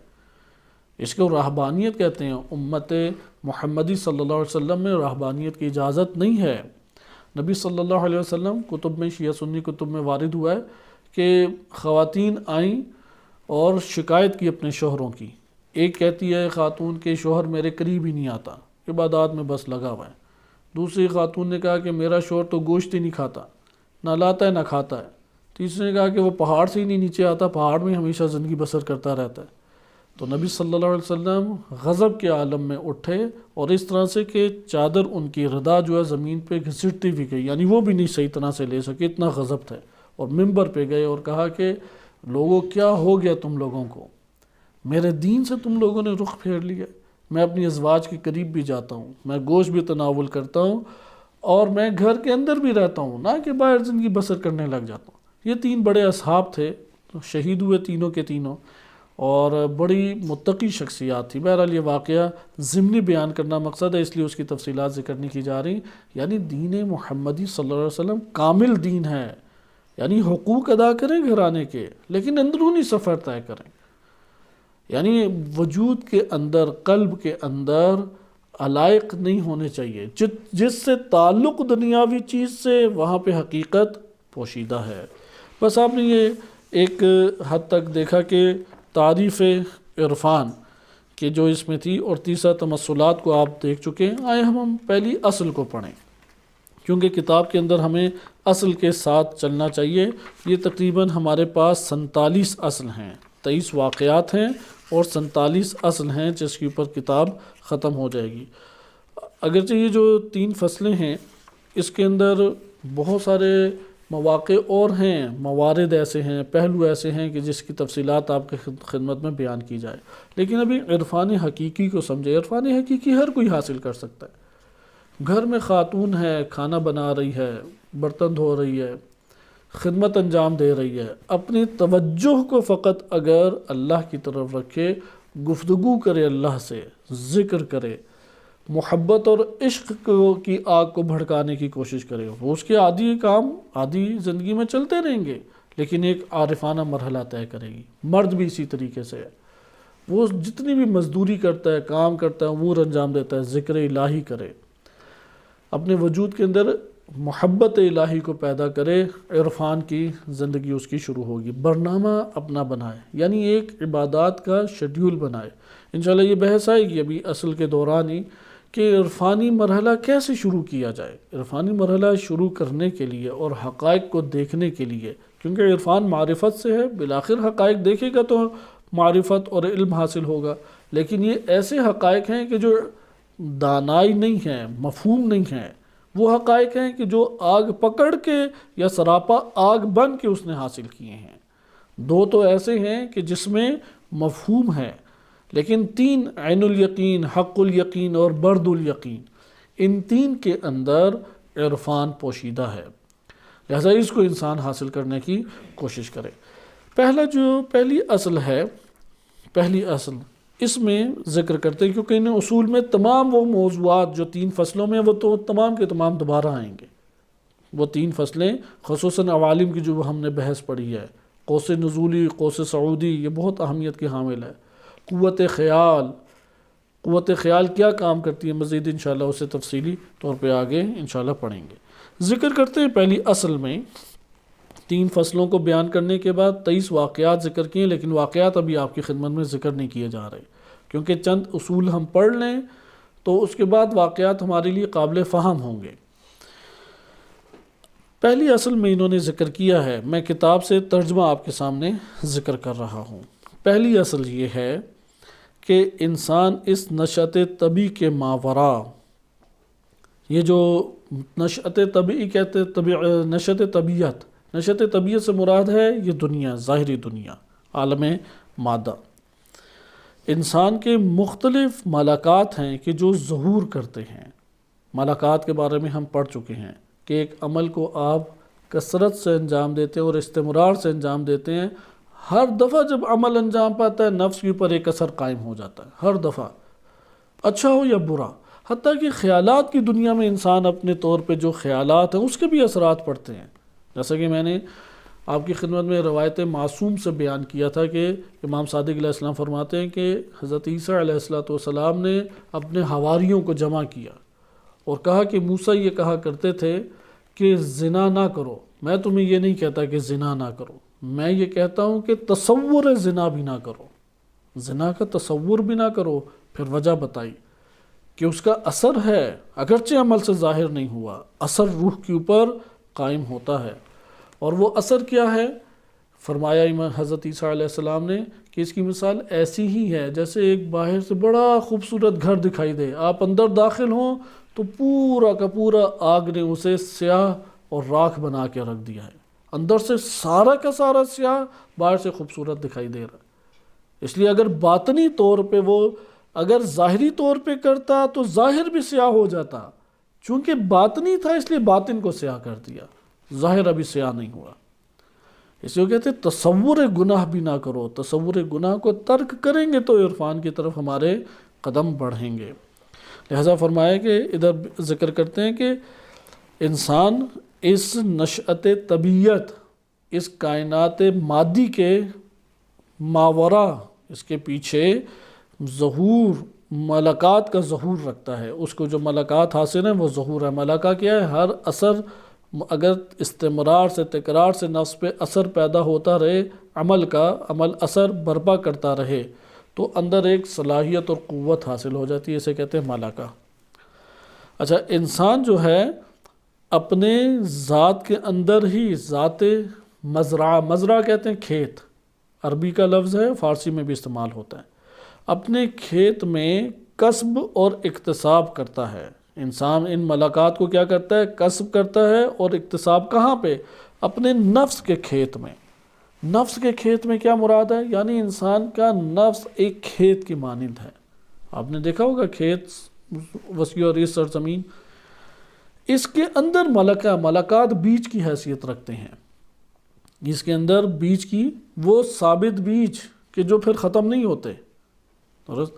اس کو رہبانیت کہتے ہیں. امت محمدی صلی اللہ علیہ وسلم میں رہبانیت کی اجازت نہیں ہے. نبی صلی اللہ علیہ وسلم کتب میں، شیعہ سنی کتب میں وارد ہوا ہے کہ خواتین آئیں اور شکایت کی اپنے شوہروں کی. ایک کہتی ہے خاتون کے شوہر میرے قریب ہی نہیں آتا، عبادات میں بس لگا ہوا ہے. دوسری خاتون نے کہا کہ میرا شوہر تو گوشت ہی نہیں کھاتا، نہ لاتا ہے نہ کھاتا ہے. تیسرے نے کہا کہ وہ پہاڑ سے ہی نہیں نیچے آتا، پہاڑ میں ہمیشہ زندگی بسر کرتا رہتا ہے. تو نبی صلی اللہ علیہ وسلم غضب کے عالم میں اٹھے اور اس طرح سے کہ چادر ان کی ردا جو ہے زمین پہ گھسٹتی بھی گئی، یعنی وہ بھی نہیں صحیح طرح سے لے سکے، اتنا غضب تھے. اور ممبر پہ گئے اور کہا کہ لوگوں کیا ہو گیا تم لوگوں کو، میرے دین سے تم لوگوں نے رخ پھیر لیا. میں اپنی ازواج کے قریب بھی جاتا ہوں، میں گوشت بھی تناول کرتا ہوں اور میں گھر کے اندر بھی رہتا ہوں، نہ کہ باہر زندگی بسر کرنے لگ جاتا ہوں. یہ تین بڑے اصحاب تھے، شہید ہوئے تینوں کے تینوں، اور بڑی متقی شخصیات تھی. بہرحال یہ واقعہ ضمنی بیان کرنا مقصد ہے، اس لیے اس کی تفصیلات ذکر نہیں کی جا رہی. یعنی دین محمدی صلی اللہ علیہ وسلم کامل دین ہے، یعنی حقوق ادا کریں گھرانے کے لیکن اندرونی سفر طے کریں. یعنی وجود کے اندر، قلب کے اندر علائق نہیں ہونے چاہیے. جس سے تعلق دنیاوی چیز سے وہاں پہ حقیقت پوشیدہ ہے. بس آپ نے یہ ایک حد تک دیکھا کہ تعریف عرفان کہ جو اس میں تھی، اور تیسرا تمثلات کو آپ دیکھ چکے ہیں. آئے ہم پہلی اصل کو پڑھیں کیونکہ کتاب کے اندر ہمیں اصل کے ساتھ چلنا چاہیے. یہ تقریباً ہمارے پاس 47 اصل ہیں. 23 واقعات ہیں اور 47 اصل ہیں جس کے اوپر کتاب ختم ہو جائے گی۔ اگرچہ یہ جو 3 فصلیں ہیں اس کے اندر بہت سارے مواقع اور ہیں، موارد ایسے ہیں، پہلو ایسے ہیں کہ جس کی تفصیلات آپ کے خدمت میں بیان کی جائے، لیکن ابھی عرفان حقیقی کو سمجھے۔ عرفان حقیقی ہر کوئی حاصل کر سکتا ہے۔ گھر میں خاتون ہے، کھانا بنا رہی ہے، برتن دھو رہی ہے، خدمت انجام دے رہی ہے، اپنی توجہ کو فقط اگر اللہ کی طرف رکھے، گفتگو کرے اللہ سے، ذکر کرے، محبت اور عشق کی آگ کو بھڑکانے کی کوشش کرے، وہ اس کے عادی کام عادی زندگی میں چلتے رہیں گے، لیکن ایک عارفانہ مرحلہ طے کرے گی۔ مرد بھی اسی طریقے سے ہے، وہ جتنی بھی مزدوری کرتا ہے، کام کرتا ہے، امور انجام دیتا ہے، ذکر الہی کرے، اپنے وجود کے اندر محبت الہی کو پیدا کرے، عرفان کی زندگی اس کی شروع ہوگی۔ برنامہ اپنا بنائے، یعنی ایک عبادات کا شیڈیول بنائے۔ انشاءاللہ یہ بحث آئے گی ابھی اصل کے دوران ہی کہ عرفانی مرحلہ کیسے شروع کیا جائے۔ عرفانی مرحلہ شروع کرنے کے لیے اور حقائق کو دیکھنے کے لیے، کیونکہ عرفان معرفت سے ہے، بالآخر حقائق دیکھے گا تو معرفت اور علم حاصل ہوگا، لیکن یہ ایسے حقائق ہیں کہ جو دانائی نہیں ہیں، مفہوم نہیں ہیں، وہ حقائق ہیں کہ جو آگ پکڑ کے یا سراپا آگ بن کے اس نے حاصل کیے ہیں۔ 2 تو ایسے ہیں کہ جس میں مفہوم ہے، لیکن 3 عین الیقین، حق الیقین اور برد الیقین، ان 3 کے اندر عرفان پوشیدہ ہے، لہذا اس کو انسان حاصل کرنے کی کوشش کرے۔ پہلی اصل ہے، پہلی اصل اس میں ذکر کرتے ہیں، کیونکہ ان اصول میں تمام وہ موضوعات جو 3 فصلوں میں، وہ تو تمام کے تمام دوبارہ آئیں گے۔ وہ 3 فصلیں خصوصاً عوالم کی جو ہم نے بحث پڑھی ہے، قوس نزولی، قوس صعودی، یہ بہت اہمیت کی حامل ہے۔ قوت خیال کیا کام کرتی ہے، مزید انشاءاللہ اسے تفصیلی طور پہ آگے انشاءاللہ پڑھیں گے۔ ذکر کرتے ہیں پہلی اصل میں 3 فصلوں کو بیان کرنے کے بعد 23 واقعات ذکر کیے، لیکن واقعات ابھی آپ کی خدمت میں ذکر نہیں کیے جا رہے، کیونکہ چند اصول ہم پڑھ لیں تو اس کے بعد واقعات ہمارے لیے قابل فہم ہوں گے۔ پہلی اصل میں انہوں نے ذکر کیا ہے، میں کتاب سے ترجمہ آپ کے سامنے ذکر کر رہا ہوں۔ پہلی اصل یہ ہے کہ انسان اس نشأت طبی کے ماورا، یہ جو نشأت طبی کہتے ہیں، نشأت طبیعت سے مراد ہے یہ دنیا، ظاہری دنیا، عالم مادہ۔ انسان کے مختلف ملکات ہیں کہ جو ظہور کرتے ہیں۔ ملکات کے بارے میں ہم پڑھ چکے ہیں کہ ایک عمل کو آپ کثرت سے انجام دیتے ہیں اور استمرار سے انجام دیتے ہیں، ہر دفعہ جب عمل انجام پاتا ہے نفس کے اوپر ایک اثر قائم ہو جاتا ہے، ہر دفعہ، اچھا ہو یا برا۔ حتیٰ کہ خیالات کی دنیا میں انسان اپنے طور پہ جو خیالات ہیں اس کے بھی اثرات پڑتے ہیں، جیسا کہ میں نے آپ کی خدمت میں روایت معصوم سے بیان کیا تھا کہ امام صادق علیہ السلام فرماتے ہیں کہ حضرت عیسیٰ علیہ السلام نے اپنے حواریوں کو جمع کیا اور کہا کہ موسیٰ یہ کہا کرتے تھے کہ زنا نہ کرو، میں تمہیں یہ نہیں کہتا کہ زنا نہ کرو، میں یہ کہتا ہوں کہ تصور زنا بھی نہ کرو، زنا کا تصور بھی نہ کرو۔ پھر وجہ بتائی کہ اس کا اثر ہے، اگرچہ عمل سے ظاہر نہیں ہوا، اثر روح کے اوپر قائم ہوتا ہے۔ اور وہ اثر کیا ہے؟ فرمایا امام حضرت عیسیٰ علیہ السلام نے کہ اس کی مثال ایسی ہی ہے جیسے ایک باہر سے بڑا خوبصورت گھر دکھائی دے، آپ اندر داخل ہوں تو پورا کا پورا آگ نے اسے سیاہ اور راکھ بنا کے رکھ دیا ہے، اندر سے سارا کا سارا سیاہ، باہر سے خوبصورت دکھائی دے رہا ہے۔ اس لیے اگر باطنی طور پہ وہ اگر ظاہری طور پہ کرتا تو ظاہر بھی سیاہ ہو جاتا، چونکہ باطنی تھا اس لیے باطن کو سیاہ کر دیا، ظاہر ابھی سیاہ نہیں ہوا۔ اس لیے کہتے ہیں تصور گناہ بھی نہ کرو، تصور گناہ کو ترک کریں گے تو عرفان کی طرف ہمارے قدم بڑھیں گے۔ لہذا فرمایا کہ ادھر ذکر کرتے ہیں کہ انسان اس نشأت طبیعت، اس کائنات مادی کے ماورا، اس کے پیچھے ظہور، ملکات کا ظہور رکھتا ہے، اس کو جو ملکات حاصل ہیں وہ ظہور ہے۔ ملکہ کیا ہے؟ ہر اثر اگر استمرار سے، تکرار سے نفس پہ اثر پیدا ہوتا رہے، عمل کا عمل اثر برپا کرتا رہے تو اندر ایک صلاحیت اور قوت حاصل ہو جاتی ہے، اسے کہتے ہیں ملکہ۔ اچھا، انسان جو ہے اپنے ذات کے اندر ہی ذات مزرعہ کہتے ہیں کھیت، عربی کا لفظ ہے، فارسی میں بھی استعمال ہوتا ہے۔ اپنے کھیت میں کسب اور اکتساب کرتا ہے۔ انسان ان ملاقات کو کیا کرتا ہے؟ کسب کرتا ہے، اور اکتساب کہاں پہ؟ اپنے نفس کے کھیت میں۔ نفس کے کھیت میں کیا مراد ہے؟ یعنی انسان کا نفس ایک کھیت کی مانند ہے۔ آپ نے دیکھا ہوگا کھیت وسیع اور ریز سرزمین، اس کے اندر ملاقات بیج کی حیثیت رکھتے ہیں۔ اس کے اندر بیج کی، وہ ثابت بیج کہ جو پھر ختم نہیں ہوتے۔ درست؟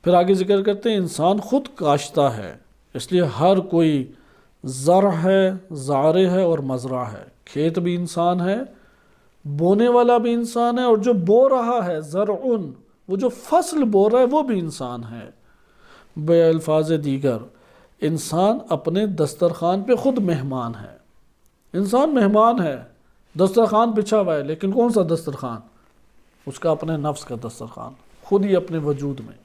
پھر آگے ذکر کرتے ہیں انسان خود کاشتہ ہے، اس لیے ہر کوئی زرع ہے، زارع ہے اور مزرع ہے۔ کھیت بھی انسان ہے، بونے والا بھی انسان ہے، اور جو بو رہا ہے زرعن، وہ جو فصل بو رہا ہے وہ بھی انسان ہے۔ بے الفاظ دیگر انسان اپنے دسترخوان پہ خود مہمان ہے۔ انسان مہمان ہے، دسترخوان بچھا ہوا ہے، لیکن کون سا دسترخوان؟ اس کا اپنے نفس کا دسترخوان، خود ہی اپنے وجود میں۔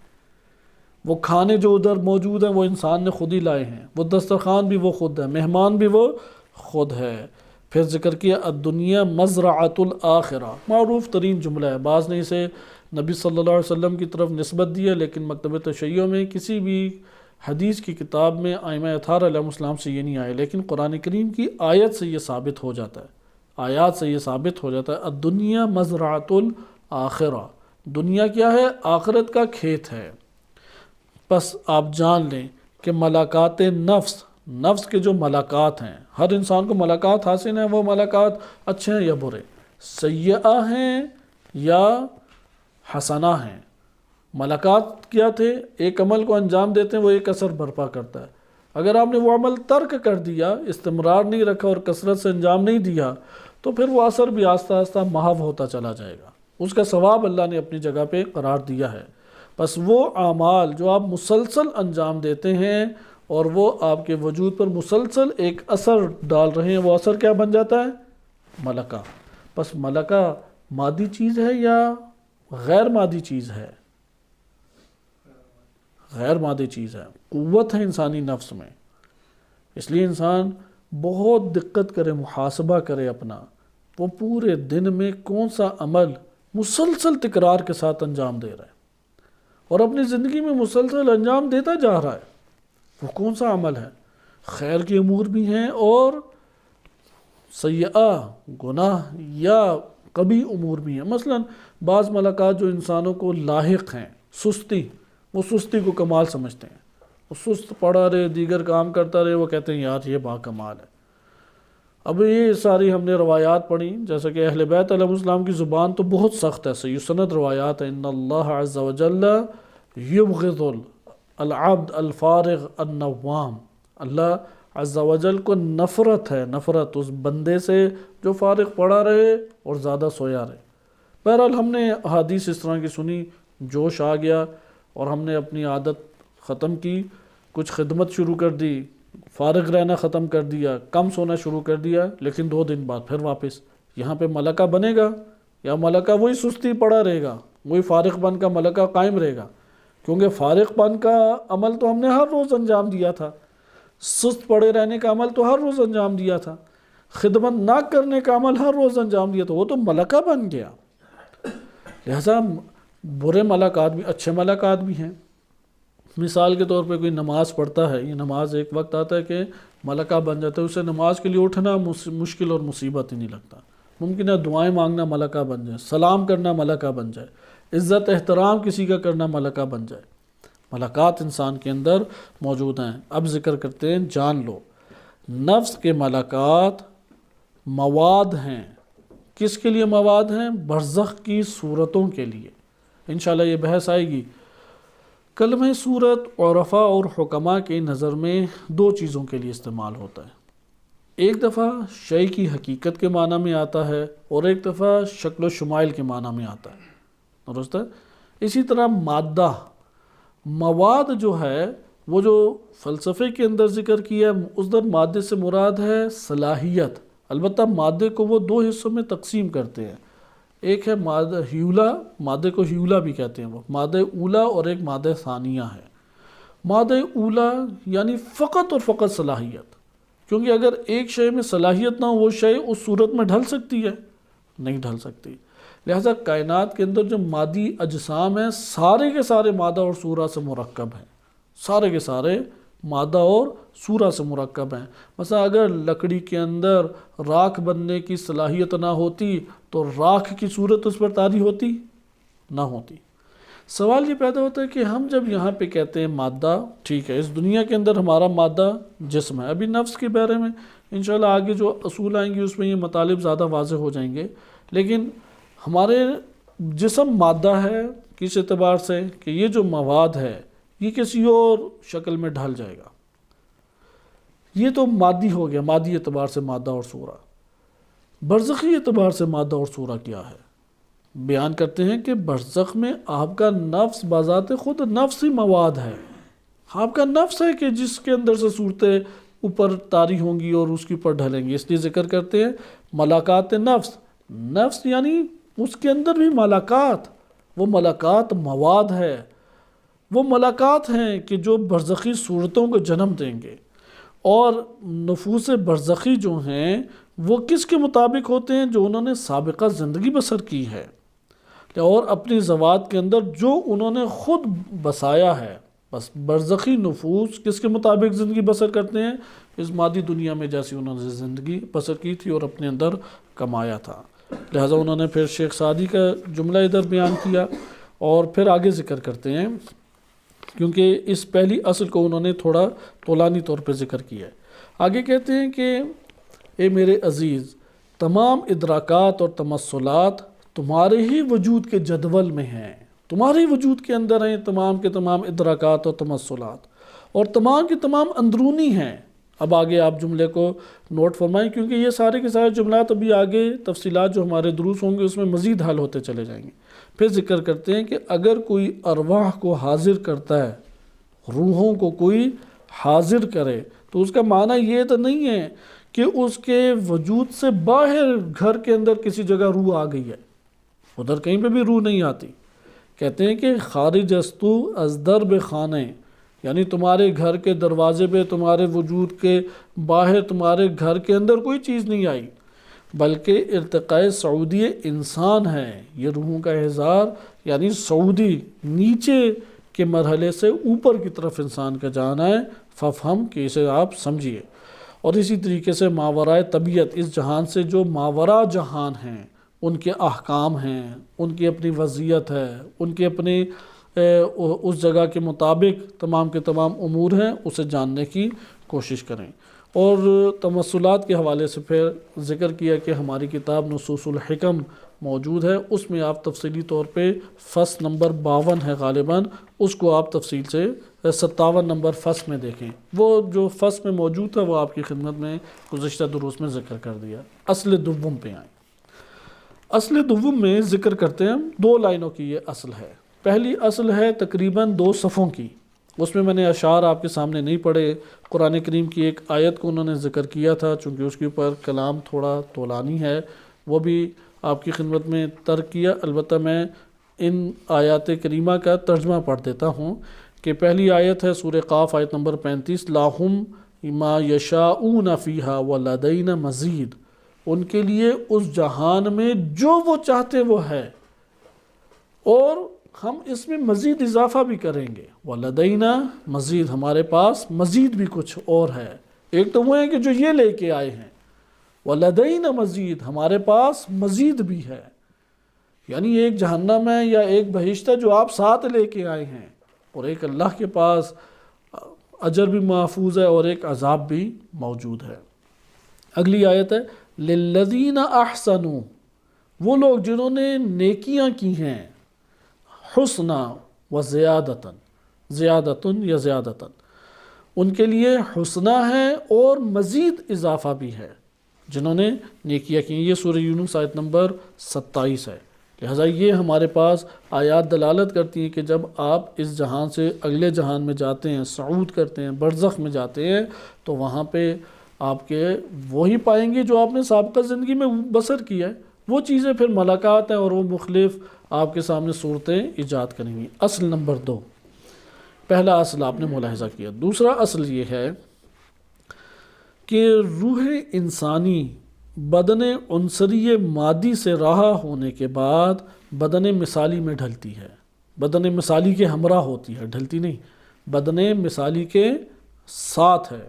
وہ کھانے جو ادھر موجود ہیں وہ انسان نے خود ہی لائے ہیں، وہ دسترخوان بھی وہ خود ہے، مہمان بھی وہ خود ہے۔ پھر ذکر کیا الدنیا مزرعۃ الآخرہ، معروف ترین جملہ ہے، بعض نے اسے نبی صلی اللہ علیہ وسلم کی طرف نسبت دی ہے، لیکن مکتبہ تشیع میں کسی بھی حدیث کی کتاب میں ائمہ اطہار علیہ السلام سے یہ نہیں آئے، لیکن قرآن کریم کی آیت سے یہ ثابت ہو جاتا ہے، آیات سے یہ ثابت ہو جاتا ہے۔ الدنیا مزرعۃ الآخرہ، دنیا کیا ہے؟ آخرت کا کھیت ہے۔ بس آپ جان لیں کہ ملاقات نفس، نفس کے جو ملاقات ہیں، ہر انسان کو ملاقات حاصل ہیں، وہ ملاقات اچھے ہیں یا برے، سیئہ ہیں یا حسنہ ہیں۔ ملاقات کیا تھے؟ ایک عمل کو انجام دیتے ہیں، وہ ایک اثر برپا کرتا ہے۔ اگر آپ نے وہ عمل ترک کر دیا، استمرار نہیں رکھا اور کثرت سے انجام نہیں دیا، تو پھر وہ اثر بھی آہستہ آہستہ محو ہوتا چلا جائے گا۔ اس کا ثواب اللہ نے اپنی جگہ پہ قرار دیا ہے۔ بس وہ اعمال جو آپ مسلسل انجام دیتے ہیں اور وہ آپ کے وجود پر مسلسل ایک اثر ڈال رہے ہیں، وہ اثر کیا بن جاتا ہے؟ ملکہ۔ بس ملکہ مادی چیز ہے یا غیر مادی چیز ہے؟ غیر مادی چیز ہے، قوت ہے انسانی نفس میں۔ اس لیے انسان بہت دقت کرے، محاسبہ کرے اپنا، وہ پورے دن میں کون سا عمل مسلسل تکرار کے ساتھ انجام دے رہا ہے اور اپنی زندگی میں مسلسل انجام دیتا جا رہا ہے، وہ کون سا عمل ہے؟ خیر کے امور بھی ہیں اور سیئہ گناہ یا قبیح امور بھی ہیں۔ مثلا بعض ملاقات جو انسانوں کو لاحق ہیں، سستی، وہ سستی کو کمال سمجھتے ہیں، وہ سست پڑا رہے، دیگر کام کرتا رہے، وہ کہتے ہیں یار یہ با کمال ہے۔ اب یہ ساری ہم نے روایات پڑھی، جیسا کہ اہل بیت علیہ السلام کی زبان تو بہت سخت ہے، صحیح سند روایات ہیں، ان اللہ عز وجل یبغض العبد الفارغ النوام، اللہ عز وجل کو نفرت ہے، نفرت اس بندے سے جو فارغ پڑا رہے اور زیادہ سویا رہے۔ بہرحال ہم نے احادیث اس طرح کی سنی، جوش آ گیا اور ہم نے اپنی عادت ختم کی، کچھ خدمت شروع کر دی، فارغ رہنا ختم کر دیا، کم سونا شروع کر دیا، لیکن 2 دن بعد پھر واپس یہاں پہ ملکہ بنے گا یا ملکہ وہی سستی پڑا رہے گا، وہی فارغ پن کا ملکہ قائم رہے گا؟ کیونکہ فارغ پن کا عمل تو ہم نے ہر روز انجام دیا تھا، سست پڑے رہنے کا عمل تو ہر روز انجام دیا تھا، خدمت نہ کرنے کا عمل ہر روز انجام دیا تھا، وہ تو ملکہ بن گیا۔ لہذا برے ملاقات بھی، اچھے ملاقات بھی ہیں۔ مثال کے طور پہ کوئی نماز پڑھتا ہے، یہ نماز ایک وقت آتا ہے کہ ملکہ بن جاتا ہے، اسے نماز کے لیے اٹھنا مشکل اور مصیبت ہی نہیں لگتا، ممکن ہے دعائیں مانگنا ملکہ بن جائے، سلام کرنا ملکہ بن جائے، عزت احترام کسی کا کرنا ملکہ بن جائے۔ ملاقات انسان کے اندر موجود ہیں۔ اب ذکر کرتے ہیں، جان لو نفس کے ملاقات مواد ہیں۔ کس کے لیے مواد ہیں؟ برزخ کی صورتوں کے لیے۔ انشاءاللہ یہ بحث آئے گی۔ کلمہ صورت عرفاء اور حکماء کی نظر میں 2 چیزوں کے لیے استعمال ہوتا ہے۔ ایک دفعہ شے کی حقیقت کے معنی میں آتا ہے اور ایک دفعہ شکل و شمائل کے معنی میں آتا ہے، درست ہے؟ اسی طرح مادہ، مواد جو ہے، وہ جو فلسفے کے اندر ذکر کیا ہے، اس در مادے سے مراد ہے صلاحیت۔ البتہ مادے کو وہ 2 حصوں میں تقسیم کرتے ہیں، ایک ہے مادہ ہیولا، مادے کو ہیولا بھی کہتے ہیں، وہ مادہ اولا، اور ایک مادہ ثانیہ ہے۔ مادہ اولا یعنی فقط اور فقط صلاحیت، کیونکہ اگر ایک شے میں صلاحیت نہ ہو، وہ شے اس صورت میں ڈھل سکتی ہے؟ نہیں ڈھل سکتی۔ لہٰذا کائنات کے اندر جو مادی اجسام ہیں سارے کے سارے مادہ اور صورہ سے مرکب ہیں، سارے کے سارے مادہ اور صورہ سے مرکب ہیں۔ مثلا اگر لکڑی کے اندر راکھ بننے کی صلاحیت نہ ہوتی تو راکھ کی صورت اس پر طاری ہوتی؟ نہ ہوتی۔ سوال یہ پیدا ہوتا ہے کہ ہم جب یہاں پہ کہتے ہیں مادہ، ٹھیک ہے، اس دنیا کے اندر ہمارا مادہ جسم ہے، ابھی نفس کے بارے میں انشاءاللہ آگے جو اصول آئیں گے اس میں یہ مطالب زیادہ واضح ہو جائیں گے، لیکن ہمارے جسم مادہ ہے کس اعتبار سے کہ یہ جو مواد ہے یہ کسی اور شکل میں ڈھل جائے گا، یہ تو مادی ہو گیا، مادی اعتبار سے مادہ اور صورہ۔ برزخی اعتبار سے مادہ اور صورہ کیا ہے؟ بیان کرتے ہیں کہ برزخ میں آپ کا نفس بذات خود نفس ہی مواد ہے، آپ کا نفس ہے کہ جس کے اندر سے صورتیں اوپر طاری ہوں گی اور اس کے اوپر ڈھلیں گی، اس لیے ذکر کرتے ہیں ملاقات نفس، نفس یعنی اس کے اندر بھی ملاقات، وہ ملاقات مواد ہے، وہ ملاقات ہیں کہ جو برزخی صورتوں کو جنم دیں گے۔ اور نفوس برزخی جو ہیں وہ کس کے مطابق ہوتے ہیں؟ جو انہوں نے سابقہ زندگی بسر کی ہے اور اپنی ذوات کے اندر جو انہوں نے خود بسایا ہے۔ بس برزخی نفوس کس کے مطابق زندگی بسر کرتے ہیں؟ اس مادی دنیا میں جیسی انہوں نے زندگی بسر کی تھی اور اپنے اندر کمایا تھا۔ لہٰذا انہوں نے پھر شیخ سعدی کا جملہ ادھر بیان کیا اور پھر آگے ذکر کرتے ہیں، کیونکہ اس پہلی اصل کو انہوں نے تھوڑا طولانی طور پہ ذکر کیا ہے۔ آگے کہتے ہیں کہ اے میرے عزیز، تمام ادراکات اور تمثلات تمہارے ہی وجود کے جدول میں ہیں، تمہارے ہی وجود کے اندر ہیں تمام کے تمام ادراکات اور تمثلات، اور تمام کے تمام اندرونی ہیں۔ اب آگے آپ جملے کو نوٹ فرمائیں، کیونکہ یہ سارے کے سارے جملات ابھی آگے تفصیلات جو ہمارے دروس ہوں گے اس میں مزید حل ہوتے چلے جائیں گے۔ پھر ذکر کرتے ہیں کہ اگر کوئی ارواح کو حاضر کرتا ہے، روحوں کو کوئی حاضر کرے، تو اس کا معنی یہ تو نہیں ہے کہ اس کے وجود سے باہر گھر کے اندر کسی جگہ روح آ گئی ہے، ادھر کہیں پہ بھی روح نہیں آتی۔ کہتے ہیں کہ خارج استو از درب خانے، یعنی تمہارے گھر کے دروازے پہ، تمہارے وجود کے باہر، تمہارے گھر کے اندر کوئی چیز نہیں آئی، بلکہ ارتقاء صعودی انسان ہے۔ یہ روحوں کا احضار یعنی صعودی، نیچے کے مرحلے سے اوپر کی طرف انسان کا جانا ہے، ففہم کہ اسے آپ سمجھیے۔ اور اسی طریقے سے ماورائے طبیعت، اس جہان سے جو ماورا جہان ہیں، ان کے احکام ہیں، ان کی اپنی وضعیت ہے، ان کے اپنے اس جگہ کے مطابق تمام کے تمام امور ہیں، اسے جاننے کی کوشش کریں۔ اور تمثلات کے حوالے سے پھر ذکر کیا کہ ہماری کتاب نصوص الحکم موجود ہے، اس میں آپ تفصیلی طور پہ فصل نمبر 52 ہے غالباً، اس کو آپ تفصیل سے 57 نمبر فصل میں دیکھیں۔ وہ جو فصل میں موجود تھا وہ آپ کی خدمت میں گزشتہ دروس میں ذکر کر دیا۔ اصل دوم پہ آئیں۔ اصل دوم میں ذکر کرتے ہیں 2 لائنوں کی یہ اصل ہے۔ پہلی اصل ہے تقریباً 2 صفوں کی، اس میں میں نے اشعار آپ کے سامنے نہیں پڑھے، قرآن کریم کی ایک آیت کو انہوں نے ذکر کیا تھا، چونکہ اس کے اوپر کلام تھوڑا طولانی ہے، وہ بھی آپ کی خدمت میں ترک کیا۔ البتہ میں ان آیات کریمہ کا ترجمہ پڑھ دیتا ہوں کہ پہلی آیت ہے سورہ قاف، آیت نمبر 35، لاہم ما یشاؤون فیہا ولدینا مزید، ان کے لیے اس جہان میں جو وہ چاہتے وہ ہے، اور ہم اس میں مزید اضافہ بھی کریں گے۔ وَلَدَيْنَا مزید، ہمارے پاس مزید بھی کچھ اور ہے۔ ایک تو وہ ہے کہ جو یہ لے کے آئے ہیں، وَلَدَيْنَا مزید، ہمارے پاس مزید بھی ہے، یعنی ایک جہنم ہے یا ایک بہشت ہے جو آپ ساتھ لے کے آئے ہیں، اور ایک اللہ کے پاس اجر بھی محفوظ ہے اور ایک عذاب بھی موجود ہے۔ اگلی آیت ہے لِلَّذِينَ أَحْسَنُوا، وہ لوگ جنہوں نے نیکیاں کی ہیں، حسنہ و زیادتاً، زیادتاً یا زیادتاً، ان کے لیے حسنہ ہے اور مزید اضافہ بھی ہے، جنہوں نے نیکیاں کی۔ یہ سورہ یونس آیت نمبر 27 ہے۔ لہٰذا یہ ہمارے پاس آیات دلالت کرتی ہیں کہ جب آپ اس جہان سے اگلے جہان میں جاتے ہیں، صعود کرتے ہیں، برزخ میں جاتے ہیں، تو وہاں پہ آپ کے وہی پائیں گے جو آپ نے سابقہ زندگی میں بسر کیا ہے، وہ چیزیں پھر ملاقات ہیں اور وہ مختلف آپ کے سامنے صورتیں ایجاد کریں گی۔ اصل نمبر 2، پہلا اصل آپ نے ملاحظہ کیا۔ دوسرا اصل یہ ہے کہ روح انسانی بدن عنصری مادی سے رہا ہونے کے بعد بدن مثالی میں ڈھلتی ہے، بدن مثالی کے ہمراہ ہوتی ہے، ڈھلتی نہیں، بدن مثالی کے ساتھ ہے،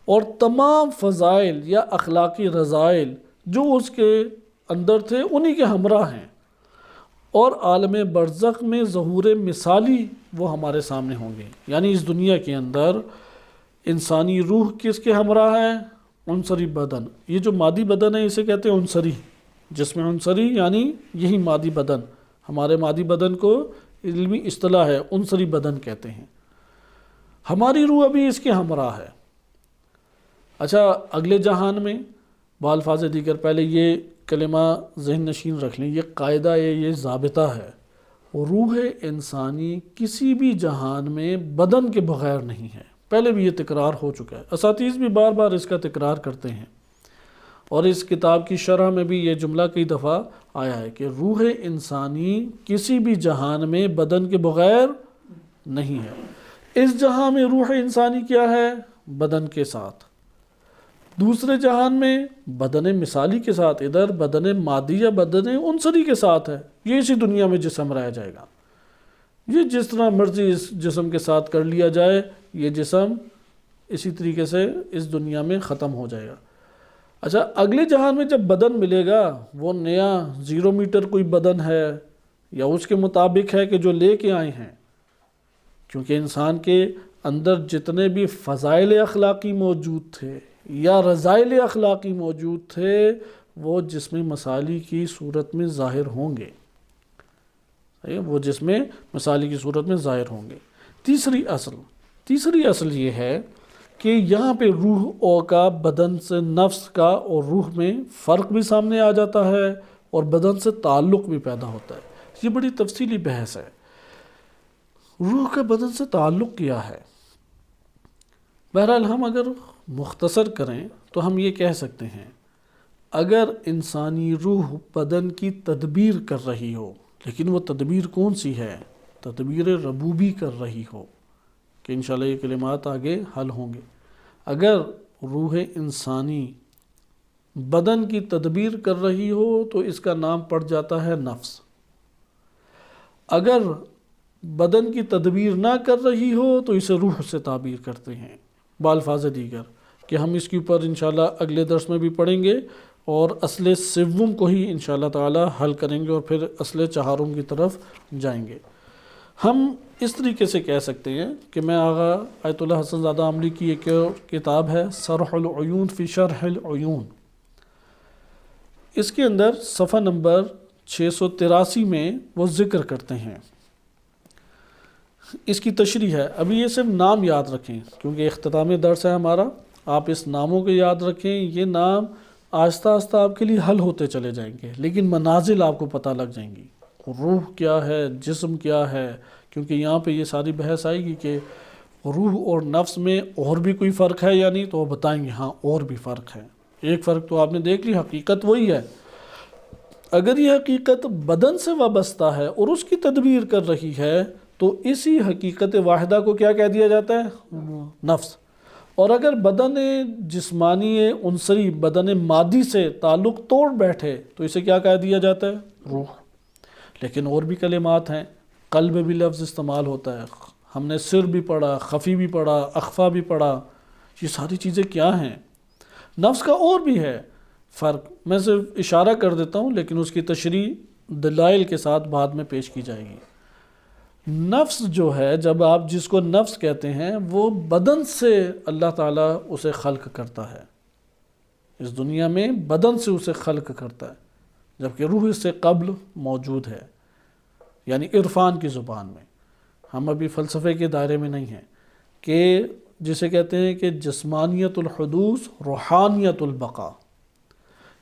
اور تمام فضائل یا اخلاقی رذائل جو اس کے اندر تھے انہی کے ہمراہ ہیں، اور عالم برزخ میں ظہور مثالی وہ ہمارے سامنے ہوں گے۔ یعنی اس دنیا کے اندر انسانی روح کس کے ہمراہ ہے؟ عنصری بدن۔ یہ جو مادی بدن ہے اسے کہتے ہیں عنصری، جسم عنصری یعنی یہی مادی بدن، ہمارے مادی بدن کو علمی اصطلاح ہے عنصری بدن کہتے ہیں۔ ہماری روح ابھی اس کے ہمراہ ہے۔ اچھا، اگلے جہان میں بالفاظ دیگر، پہلے یہ کلمہ ذہن نشین رکھ لیں، یہ قاعدہ ہے، یہ ضابطہ ہے، روح انسانی کسی بھی جہان میں بدن کے بغیر نہیں ہے۔ پہلے بھی یہ تکرار ہو چکا ہے، اساتذہ بھی بار بار اس کا تکرار کرتے ہیں، اور اس کتاب کی شرح میں بھی یہ جملہ کئی دفعہ آیا ہے کہ روح انسانی کسی بھی جہان میں بدن کے بغیر نہیں ہے۔ اس جہان میں روح انسانی کیا ہے؟ بدن کے ساتھ۔ دوسرے جہان میں بدن مثالی کے ساتھ، ادھر بدن مادی یا بدن عنصری کے ساتھ ہے۔ یہ اسی دنیا میں جسم رہ جائے گا، یہ جس طرح مرضی اس جسم کے ساتھ کر لیا جائے، یہ جسم اسی طریقے سے اس دنیا میں ختم ہو جائے گا۔ اچھا، اگلے جہان میں جب بدن ملے گا، وہ نیا 0 میٹر کوئی بدن ہے یا اس کے مطابق ہے کہ جو لے کے آئے ہیں، کیونکہ انسان کے اندر جتنے بھی فضائل اخلاقی موجود تھے یا رذائل اخلاقی موجود تھے وہ جسم مثالی کی صورت میں ظاہر ہوں گے، وہ جسم مثالی کی صورت میں ظاہر ہوں گے۔ تیسری اصل یہ ہے کہ یہاں پہ روح کا بدن سے، نفس کا اور روح میں فرق بھی سامنے آ جاتا ہے، اور بدن سے تعلق بھی پیدا ہوتا ہے۔ یہ بڑی تفصیلی بحث ہے، روح کا بدن سے تعلق کیا ہے۔ بہرحال ہم اگر مختصر کریں تو ہم یہ کہہ سکتے ہیں، اگر انسانی روح بدن کی تدبیر کر رہی ہو، لیکن وہ تدبیر کون سی ہے؟ تدبیر ربوبی کر رہی ہو، کہ انشاءاللہ یہ کلمات آگے حل ہوں گے۔ اگر روح انسانی بدن کی تدبیر کر رہی ہو تو اس کا نام پڑ جاتا ہے نفس۔ اگر بدن کی تدبیر نہ کر رہی ہو تو اسے روح سے تعبیر کرتے ہیں بالفاظ دیگر، کہ ہم اس کے اوپر انشاءاللہ اگلے درس میں بھی پڑھیں گے، اور اصل سوم کو ہی انشاءاللہ تعالی حل کریں گے، اور پھر اصل چہارم کی طرف جائیں گے۔ ہم اس طریقے سے کہہ سکتے ہیں کہ میں آغا آیت اللہ حسن زادہ عاملی کی ایک کتاب ہے صرح العیون فی شرح العیون، اس کے اندر صفحہ نمبر 683 میں وہ ذکر کرتے ہیں، اس کی تشریح ہے۔ ابھی یہ صرف نام یاد رکھیں کیونکہ اختتامی درس ہے ہمارا، آپ اس ناموں کو یاد رکھیں، یہ نام آہستہ آہستہ آپ کے لیے حل ہوتے چلے جائیں گے، لیکن منازل آپ کو پتہ لگ جائیں گی، روح کیا ہے، جسم کیا ہے، کیونکہ یہاں پہ یہ ساری بحث آئے گی کہ روح اور نفس میں اور بھی کوئی فرق ہے یا نہیں، تو وہ بتائیں گے ہاں اور بھی فرق ہے۔ ایک فرق تو آپ نے دیکھ لی، حقیقت وہی ہے۔ اگر یہ حقیقت بدن سے وابستہ ہے اور اس کی تدبیر کر رہی ہے تو اسی حقیقت واحدہ کو کیا کہہ دیا جاتا ہے؟ نفس۔ اور اگر بدن جسمانی عنصری، بدن مادی سے تعلق توڑ بیٹھے تو اسے کیا کہہ دیا جاتا ہے؟ روح۔ لیکن اور بھی کلمات ہیں، قلب بھی لفظ استعمال ہوتا ہے، ہم نے سر بھی پڑھا، خفی بھی پڑھا، اخفا بھی پڑھا، یہ ساری چیزیں کیا ہیں؟ نفس کا اور بھی ہے فرق، میں صرف اشارہ کر دیتا ہوں، لیکن اس کی تشریح دلائل کے ساتھ بعد میں پیش کی جائے گی۔ نفس جو ہے، جب آپ جس کو نفس کہتے ہیں، وہ بدن سے اللہ تعالیٰ اسے خلق کرتا ہے، اس دنیا میں بدن سے اسے خلق کرتا ہے، جبکہ روح اس سے قبل موجود ہے، یعنی عرفان کی زبان میں۔ ہم ابھی فلسفے کے دائرے میں نہیں ہیں، کہ جسے کہتے ہیں کہ جسمانیت الحدوث روحانیت البقاء،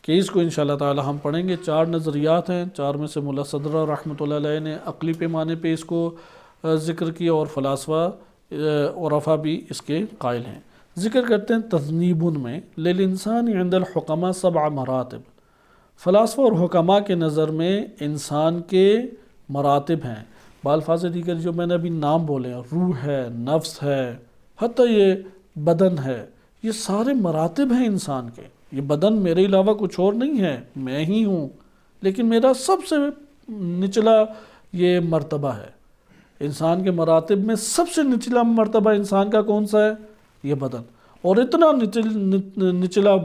کہ اس کو انشاءاللہ تعالی ہم پڑھیں گے۔ 4 نظریات ہیں، 4 میں سے ملا صدرہ رحمۃ اللہ علیہ نے عقلی پیمانے پہ اس کو ذکر کیا، اور فلاسفہ عرفا بھی اس کے قائل ہیں۔ ذکر کرتے ہیں تذنیبن میں، للانسان عند الحکماء 7 مراتب، فلاسفہ اور حکماء کے نظر میں انسان کے مراتب ہیں۔ بالفاظ دیگر جو میں نے ابھی نام بولے ہیں، روح ہے، نفس ہے، حتیٰ یہ بدن ہے، یہ سارے مراتب ہیں انسان کے۔ یہ بدن میرے علاوہ کچھ اور نہیں ہے، میں ہی ہوں، لیکن میرا سب سے نچلا یہ مرتبہ ہے۔ انسان کے مراتب میں سب سے نچلا مرتبہ انسان کا کون سا ہے؟ یہ بدن، اور اتنا نچلا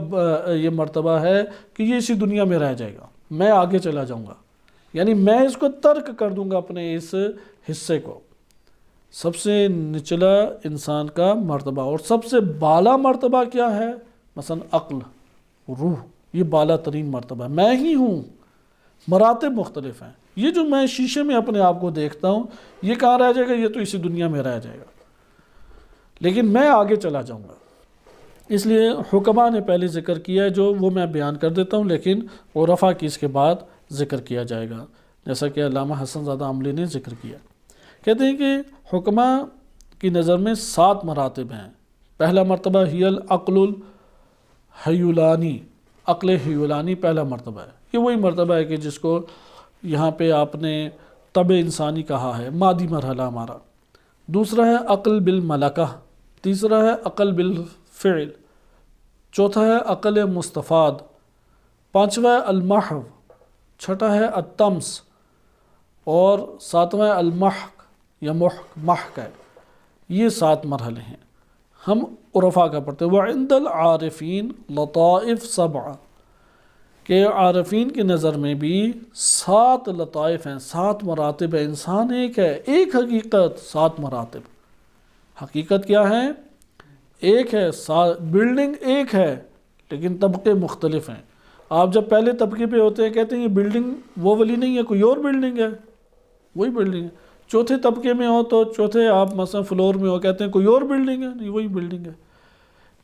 یہ مرتبہ ہے کہ یہ اسی دنیا میں رہ جائے گا، میں آگے چلا جاؤں گا، یعنی میں اس کو ترک کر دوں گا اپنے اس حصے کو۔ سب سے نچلا انسان کا مرتبہ، اور سب سے بالا مرتبہ کیا ہے؟ مثلا عقل، روح، یہ بالا ترین مرتبہ ہے، میں ہی ہوں۔ مراتب مختلف ہیں، یہ جو میں شیشے میں اپنے آپ کو دیکھتا ہوں یہ کہاں رہ جائے گا؟ یہ تو اسی دنیا میں رہ جائے گا، لیکن میں آگے چلا جاؤں گا۔ اس لیے حکماء نے پہلے ذکر کیا ہے، جو وہ میں بیان کر دیتا ہوں، لیکن عرفاء کی اس کے بعد ذکر کیا جائے گا، جیسا کہ علامہ حسن زادہ عملی نے ذکر کیا۔ کہتے ہیں کہ حکماء کی نظر میں 7 مراتب ہیں۔ پہلا مرتبہ ہی العقل الحیولانی، عقل حیولانی پہلا مرتبہ ہے۔ یہ وہی مرتبہ ہے کہ جس کو یہاں پہ آپ نے طبع انسانی کہا ہے، مادی مرحلہ ہمارا۔ دوسرا ہے عقل بالملکہ، تیسرا ہے عقل بالفعل، چوتھا ہے عقل مستفاد، پانچواں ہے المحو، چھٹا ہے التمس، اور ساتواں ہے المحق یا محق ہے۔ یہ 7 مرحلے ہیں، ہم عرفاء کا پڑھتے ہیں۔ وعند العارفین لطائف 7، کہ عارفین کی نظر میں بھی 7 لطائف ہیں، 7 مراتب ہے۔ انسان ایک ہے، ایک حقیقت، 7 مراتب۔ حقیقت کیا ہے؟ ایک ہے، بلڈنگ ایک ہے، لیکن طبقے مختلف ہیں۔ آپ جب پہلے طبقے پہ ہوتے ہیں کہتے ہیں یہ بلڈنگ وہ والی نہیں ہے، کوئی اور بلڈنگ ہے، وہی بلڈنگ ہے۔ چوتھے طبقے میں ہو تو چوتھے آپ مثلا فلور میں ہو، کہتے ہیں کوئی اور بلڈنگ ہے، نہیں وہی بلڈنگ ہے۔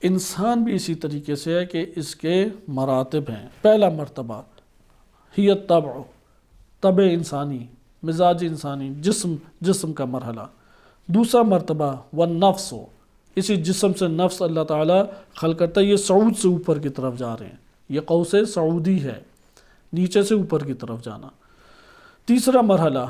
انسان بھی اسی طریقے سے ہے کہ اس کے مراتب ہیں۔ پہلا مرتبہ ہی الطبع، طبع انسانی، مزاج انسانی، جسم کا مرحلہ۔ دوسرا مرتبہ والنفس، اسی جسم سے نفس اللہ تعالیٰ خلق کرتا ہے، یہ صعود سے اوپر کی طرف جا رہے ہیں، یہ قوس صعودی ہے، نیچے سے اوپر کی طرف جانا۔ تیسرا مرحلہ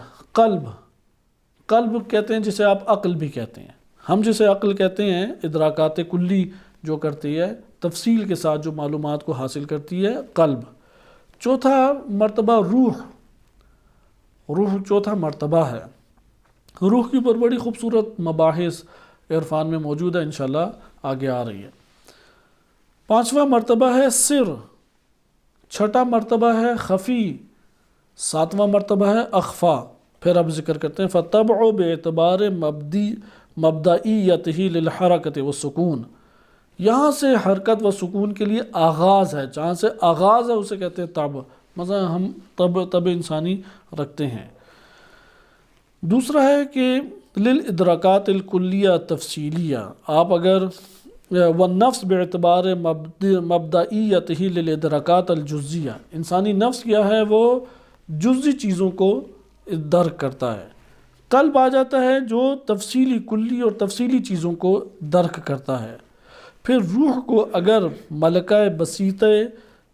قلب کہتے ہیں، جسے آپ عقل بھی کہتے ہیں، ہم جسے عقل کہتے ہیں ادراکات کلی جو کرتی ہے، تفصیل کے ساتھ جو معلومات کو حاصل کرتی ہے، قلب۔ چوتھا مرتبہ روح چوتھا مرتبہ ہے۔ روح کے اوپر بڑی خوبصورت مباحث عرفان میں موجود ہے، انشاءاللہ آگے آ رہی ہے۔ پانچواں مرتبہ ہے سر، چھٹا مرتبہ ہے خفی، ساتواں مرتبہ ہے اخفا۔ پھر اب ذکر کرتے ہیں فَالطَّبْعُ بِاعْتِبَارِ مَبْدَئِيَّتِهِ لِلْحَرَكَةِ وَالسُّكُونِ، یہاں سے حرکت و سکون کے لیے آغاز ہے، جہاں سے آغاز ہے اسے کہتے ہیں طبع۔ مثلا ہم طبع انسانی رکھتے ہیں۔ دوسرا ہے کہ للادراکات الکلیہ تفصیلیہ، آپ اگر والنفس باعتبار مبدئیتہ للادراکات الجزیہ، انسانی نفس کیا ہے؟ وہ جزئی چیزوں کو درک کرتا ہے۔ قلب آ جاتا ہے جو تفصیلی کلی اور تفصیلی چیزوں کو درک کرتا ہے۔ پھر روح کو اگر ملکہ بسیط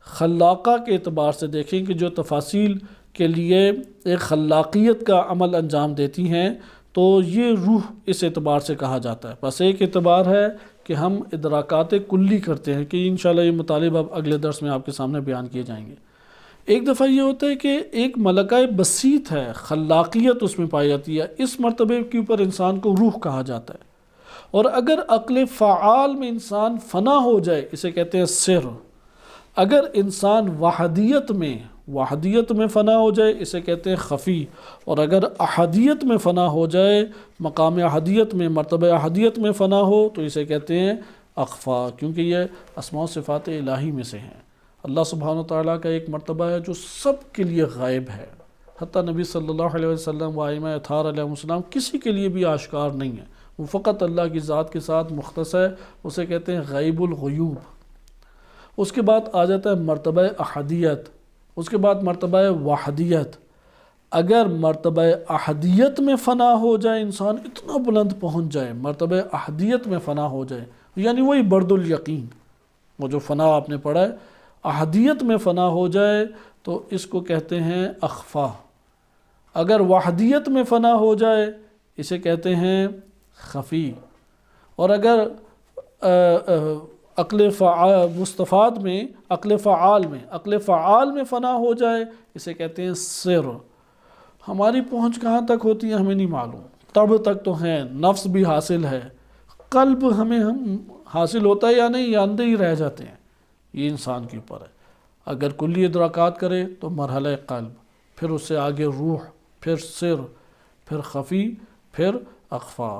خلاقہ کے اعتبار سے دیکھیں کہ جو تفاصیل کے لیے ایک خلاقیت کا عمل انجام دیتی ہیں، تو یہ روح اس اعتبار سے کہا جاتا ہے۔ بس ایک اعتبار ہے کہ ہم ادراکات کلی کرتے ہیں، کہ انشاءاللہ یہ مطالب اب اگلے درس میں آپ کے سامنے بیان کیے جائیں گے۔ ایک دفعہ یہ ہوتا ہے کہ ایک ملکہ بسیط ہے، خلاقیت اس میں پائی جاتی ہے، اس مرتبے کے اوپر انسان کو روح کہا جاتا ہے۔ اور اگر عقل فعال میں انسان فنا ہو جائے، اسے کہتے ہیں سر۔ اگر انسان وحدیت میں فنا ہو جائے، اسے کہتے ہیں خفی۔ اور اگر احدیت میں فنا ہو جائے، مقام احدیت میں، مرتبہ احدیت میں فنا ہو، تو اسے کہتے ہیں اخفا، کیونکہ یہ اسماء و صفات الہی میں سے ہیں۔ اللہ سبحانہ وتعالیٰ کا ایک مرتبہ ہے جو سب کے لیے غائب ہے، حتیٰ نبی صلی اللہ علیہ وسلم و ائمہ اطہار علیہ السلام کسی کے لیے بھی آشکار نہیں ہے، وہ فقط اللہ کی ذات کے ساتھ مختص ہے، اسے کہتے ہیں غیب الغیوب۔ اس کے بعد آ جاتا ہے مرتبہ احدیت، اس کے بعد مرتبہ وحدیت۔ اگر مرتبہ احدیت میں فنا ہو جائے، انسان اتنا بلند پہنچ جائے، مرتبہ احدیت میں فنا ہو جائے، یعنی وہی برد الیقین، وہ جو فنا آپ نے پڑھا ہے، احدیت میں فنا ہو جائے تو اس کو کہتے ہیں اخفا۔ اگر وحدیت میں فنا ہو جائے اسے کہتے ہیں خفی۔ اور اگر مستفاد میں عقل فعال میں فنا ہو جائے، اسے کہتے ہیں سر۔ ہماری پہنچ کہاں تک ہوتی ہے ہمیں نہیں معلوم، تب تک تو ہیں، نفس بھی حاصل ہے، قلب ہم حاصل ہوتا ہے یا نہیں، یا اندر ہی رہ جاتے ہیں، یہ انسان کے اوپر ہے۔ اگر کلی ادراکات کرے تو مرحلہ قلب، پھر اس سے آگے روح، پھر سر، پھر خفی، پھر اخفا،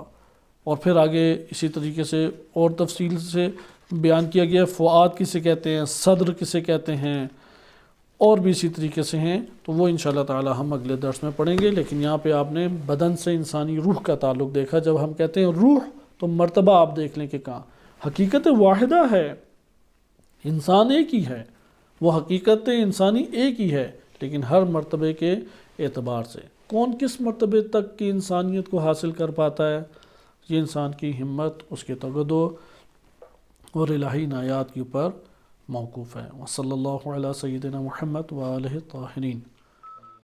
اور پھر آگے اسی طریقے سے اور تفصیل سے بیان کیا گیا فؤاد کسے کہتے ہیں، صدر کسے کہتے ہیں، اور بھی اسی طریقے سے ہیں، تو وہ انشاءاللہ تعالی ہم اگلے درس میں پڑھیں گے۔ لیکن یہاں پہ آپ نے بدن سے انسانی روح کا تعلق دیکھا۔ جب ہم کہتے ہیں روح تو مرتبہ آپ دیکھ لیں کہ کہاں، حقیقت واحدہ ہے، انسان ایک ہی ہے، وہ حقیقت انسانی ایک ہی ہے، لیکن ہر مرتبے کے اعتبار سے کون کس مرتبے تک کی انسانیت کو حاصل کر پاتا ہے، یہ انسان کی ہمت، اس کے تگدو اور الہی عنایات کے اوپر موقوف ہے۔ وصلی اللہ علی سیدنا محمد وآلہ الطاہرین۔